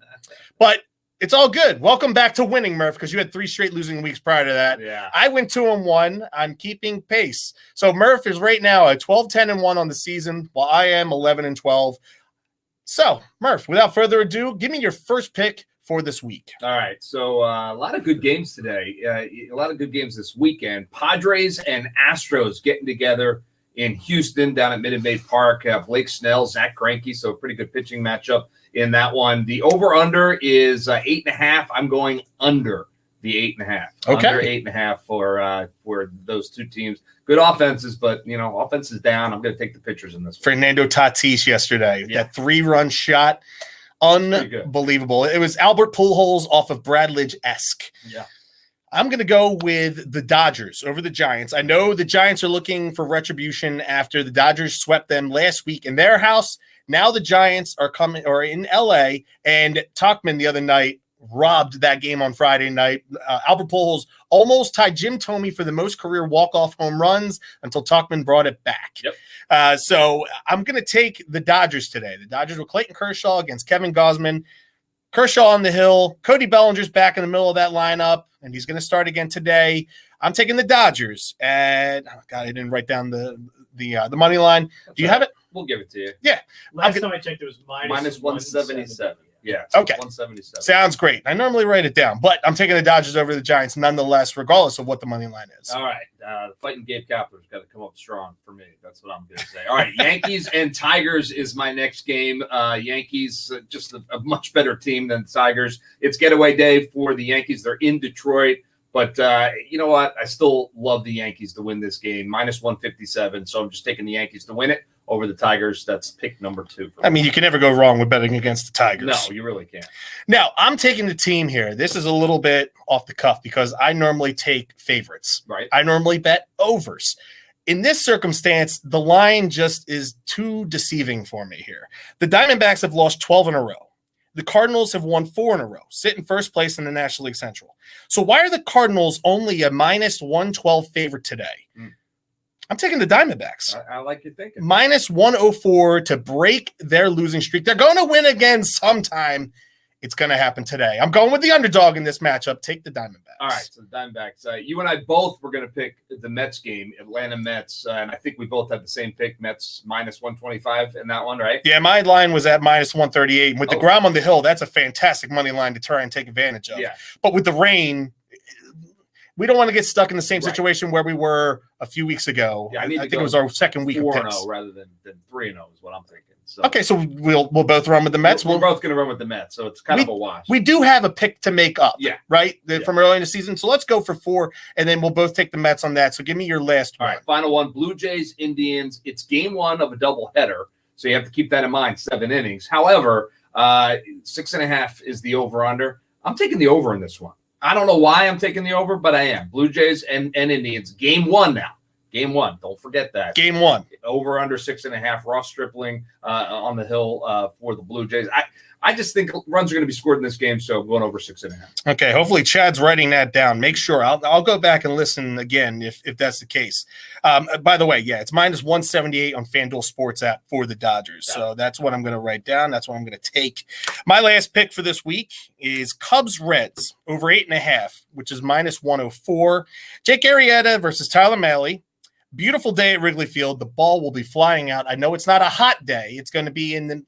But it's all good. Welcome back to winning, Murph, because you had 3 straight losing weeks prior to that. Yeah. I went 2-1. I'm keeping pace. So Murph is right now at 12-10-1 on the season, while I am 11-12. So, Murph, without further ado, give me your first pick for this week. All right. So a lot of good games today. A lot of good games this weekend. Padres and Astros getting together in Houston down at Minute Maid Park. Blake Snell, Zach Greinke, so a pretty good pitching matchup in that one. The over-under is 8.5. I'm going under the 8.5. Okay. Under 8.5 for those two teams. Good offenses, but, offense is down. I'm going to take the pitchers in this one. Fernando Tatis yesterday. That 3-run shot. Unbelievable. It was Albert Pujols off of Brad Lidge-esque. Yeah. I'm going to go with the Dodgers over the Giants. I know the Giants are looking for retribution after the Dodgers swept them last week in their house. Now the Giants are in LA, and Tuchman the other night robbed that game on Friday night. Albert Pujols almost tied Jim Thome for the most career walk-off home runs until Tuchman brought it back. Yep. So I'm going to take the Dodgers today. The Dodgers with Clayton Kershaw against Kevin Gausman. Kershaw on the hill. Cody Bellinger's back in the middle of that lineup, and he's going to start again today. I'm taking the Dodgers. And I didn't write down the money line. Do you have it? We'll give it to you. Yeah. Last time I checked, it was minus 177. Yeah. Okay. 177. Sounds great. I normally write it down, but I'm taking the Dodgers over the Giants nonetheless, regardless of what the money line is. All right. The fighting Gabe Kapler's got to come up strong for me. That's what I'm going to say. All right. Yankees and Tigers is my next game. Yankees, just a much better team than the Tigers. It's getaway day for the Yankees. They're in Detroit. But you know what? I still love the Yankees to win this game. Minus 157. So I'm just taking the Yankees to win it over the Tigers. That's pick number 2. I mean, you can never go wrong with betting against the Tigers. No, you really can't. Now, I'm taking the team here. This is a little bit off the cuff because I normally take favorites. Right. I normally bet overs. In this circumstance, the line just is too deceiving for me here. The Diamondbacks have lost 12 in a row. the Cardinals have won 4 in a row, sit in first place in the National League Central. So why are the Cardinals only a minus 112 favorite today? I'm taking the Diamondbacks. I like your thinking. Minus 104 to break their losing streak. They're going to win again sometime. It's going to happen today. I'm going with the underdog in this matchup. Take the Diamondbacks. All right, so the Diamondbacks. You and I both were going to pick the Mets game, Atlanta Mets, and I think we both had the same pick, Mets minus 125 in that one, right? Yeah, my line was at minus 138. And with the ground on the hill, that's a fantastic money line to try and take advantage of. Yeah. But with the rain, we don't want to get stuck in the same situation where we were a few weeks ago. Yeah, I think it was our second week of picks. 4-0 rather than 3-0 is what I'm thinking. So. Okay, so we'll both run with the Mets. We're both going to run with the Mets, so it's kind of a wash. We do have a pick to make up, right, Yeah. from early in the season. So let's go for 4, and then we'll both take the Mets on that. So give me your last one. All right, final one, Blue Jays, Indians. It's game 1 of a doubleheader, so you have to keep that in mind, 7 innings. However, 6.5 is the over-under. I'm taking the over in this one. I don't know why I'm taking the over, but I am. Blue Jays and Indians, game 1 now. Game 1. Don't forget that. Game 1. Over under 6.5. Ross Stripling on the hill for the Blue Jays. I just think runs are going to be scored in this game, so I'm going over 6.5. Okay. Hopefully Chad's writing that down. Make sure. I'll go back and listen again if that's the case. By the way, it's minus 178 on FanDuel Sports app for the Dodgers. So that's what I'm going to write down. That's what I'm going to take. My last pick for this week is Cubs Reds over 8.5, which is minus 104. Jake Arrieta versus Tyler Mahle. Beautiful day at Wrigley Field. The ball will be flying out. I know it's not a hot day. It's going to be in the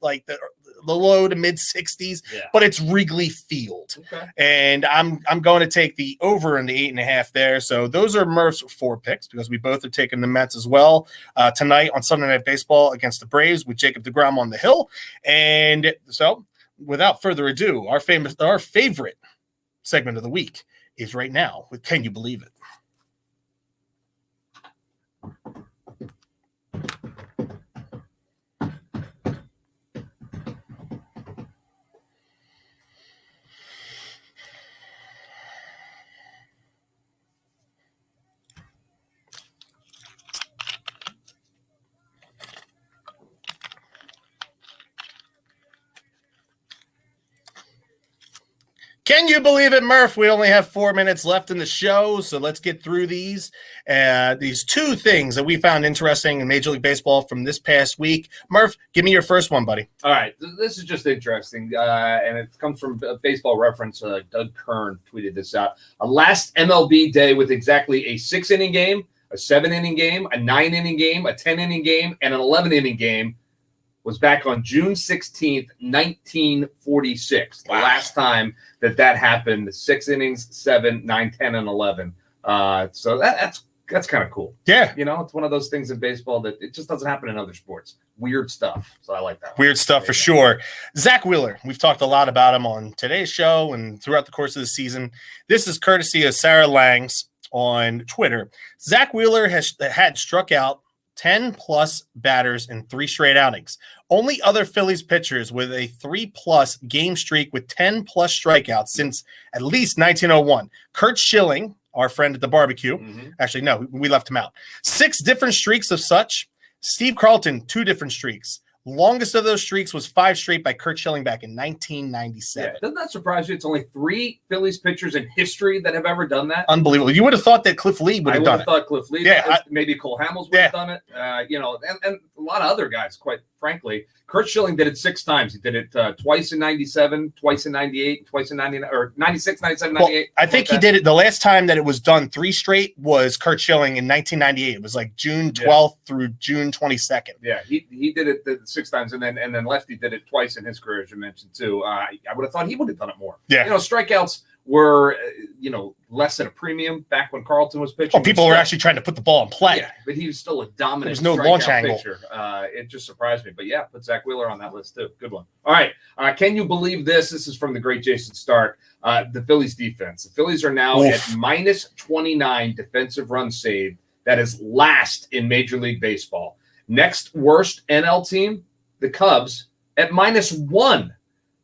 low to mid 60s, but it's Wrigley Field. Okay. And I'm going to take the over in the 8.5 there. So those are Murph's 4 picks because we both are taking the Mets as well tonight on Sunday Night Baseball against the Braves with Jacob deGrom on the hill. And so without further ado, our favorite segment of the week is right now with Can You Believe It? Can you believe it, Murph? We only have 4 minutes left in the show, so let's get through these 2 things that we found interesting in Major League Baseball from this past week. Murph, give me your first one, buddy. All right, this is just interesting, and it comes from Baseball Reference. Doug Kern tweeted this out. A last MLB day with exactly a 6-inning game, a 7-inning game, a 9-inning game, a 10-inning game, and an 11-inning game was back on June 16th, 1946. The last time that happened, 6 innings, 7, 9, 10, and 11. So that's kind of cool. Yeah. It's one of those things in baseball that it just doesn't happen in other sports. Weird stuff. So I like that. Weird stuff for sure. Zack Wheeler, we've talked a lot about him on today's show and throughout the course of the season. This is courtesy of Sarah Langs on Twitter. Zack Wheeler had struck out 10-plus batters in 3 straight outings. Only other Phillies pitchers with a 3-plus game streak with 10-plus strikeouts since at least 1901. Curt Schilling, our friend at the barbecue. Mm-hmm. Actually, no, we left him out. 6 different streaks of such. Steve Carlton, 2 different streaks. Longest of those streaks was 5 straight by Curt Schilling back in 1997. Yeah, doesn't that surprise you? It's only 3 Phillies pitchers in history that have ever done that. Unbelievable. You would have thought that Cliff Lee would have done it. I would have thought Cliff Lee. Yeah, maybe Cole Hamels would have done it. And a lot of other guys, quite frankly. Curt Schilling did it 6 times. He did it twice in 97, twice in 98, twice in 99, or 96, 97, 98. I think he did it. The last time that it was done 3 straight was Curt Schilling in 1998. It was like June 12th through June 22nd. Yeah, he did it 6 times, and then Lefty did it twice in his career, as you mentioned too. I would have thought he would have done it more. Yeah, strikeouts were less at a premium back when Carlton was pitching. Oh, people were actually trying to put the ball in play. Yeah, but he was still a dominant. There was no launch angle. Pitcher. It just surprised me. But yeah, put Zack Wheeler on that list too. Good one. All right. Can you believe this? This is from the great Jason Stark. The Phillies defense. The Phillies are now at minus 29 defensive runs saved. That is last in Major League Baseball. Next worst NL team, the Cubs, at minus 1.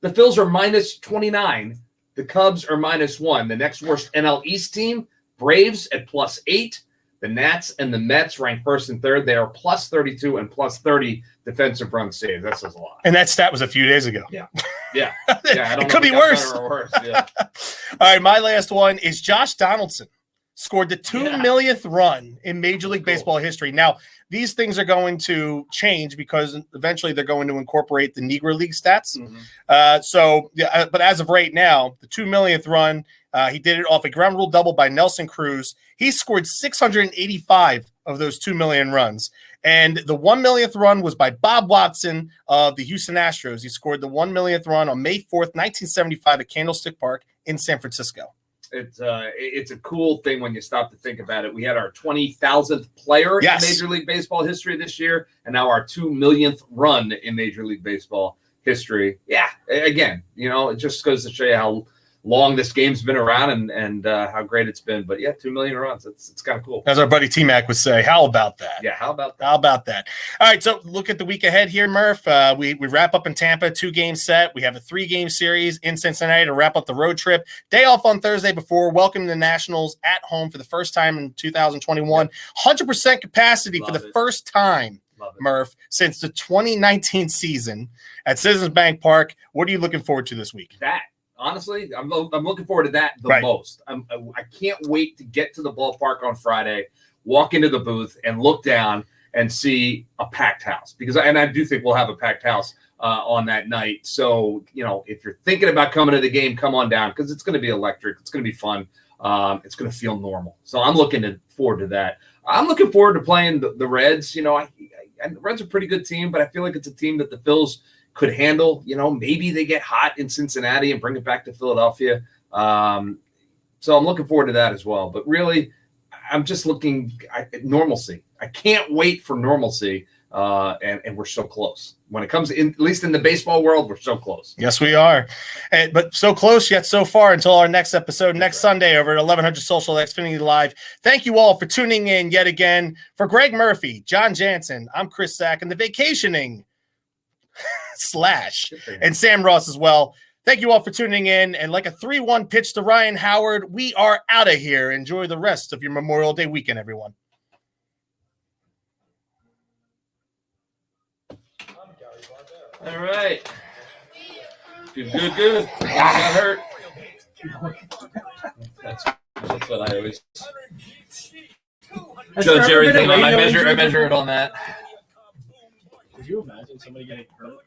The Phils are minus 29. The Cubs are minus 1. The next worst NL East team, Braves at plus 8. The Nats and the Mets rank first and third. They are plus 32 and plus 30 defensive runs saved. That says a lot. And that stat was a few days ago. Yeah. Yeah. I don't It know could if be got worse. better or worse. Yeah. All right, my last one is Josh Donaldson. Scored the 2 millionth run in Major League Baseball history. Now, these things are going to change because eventually they're going to incorporate the Negro League stats. But as of right now, the 2 millionth run, he did it off a ground rule double by Nelson Cruz. He scored 685 of those 2 million runs. And the 1 millionth run was by Bob Watson of the Houston Astros. He scored the 1 millionth run on May 4th, 1975 at Candlestick Park in San Francisco. It's a cool thing when you stop to think about it. We had our 20,000th player in Major League Baseball history this year, and now our 2 millionth run in Major League Baseball history. Yeah, again, it just goes to show you how long this game's been around and how great it's been. But 2 million runs. It's kind of cool. As our buddy T-Mac would say, how about that? Yeah, how about that? How about that? All right, so look at the week ahead here, Murph. We wrap up in Tampa, 2-game set. We have a 3-game series in Cincinnati to wrap up the road trip. Day off on Thursday before welcoming the Nationals at home for the first time in 2021. 100% capacity for the first time, Murph, since the 2019 season at Citizens Bank Park. What are you looking forward to this week? Honestly, I'm looking forward to that the most. I can't wait to get to the ballpark on Friday, walk into the booth, and look down and see a packed house. I do think we'll have a packed house on that night. So, if you're thinking about coming to the game, come on down because it's going to be electric. It's going to be fun. It's going to feel normal. So I'm looking forward to that. I'm looking forward to playing the Reds. The Reds are a pretty good team, but I feel like it's a team that the Phils could handle. Maybe they get hot in Cincinnati and bring it back to Philadelphia. So I'm looking forward to that as well. But really, I'm just looking at normalcy. I can't wait for normalcy, and we're so close. When it comes at least in the baseball world, we're so close. Yes, we are. But so close yet so far until our next episode next Sunday over at 1100 Social Xfinity Live. Thank you all for tuning in yet again. For Greg Murphy, John Jansen, I'm Chris Sack, and the vacationing / and Sam Ross as well. Thank you all for tuning in. And like a 3-1 pitch to Ryan Howard, we are out of here. Enjoy the rest of your Memorial Day weekend, everyone. All right. Good. Got hurt. That's what I always judge everything on. I measure it on that. Could you imagine somebody getting hurt?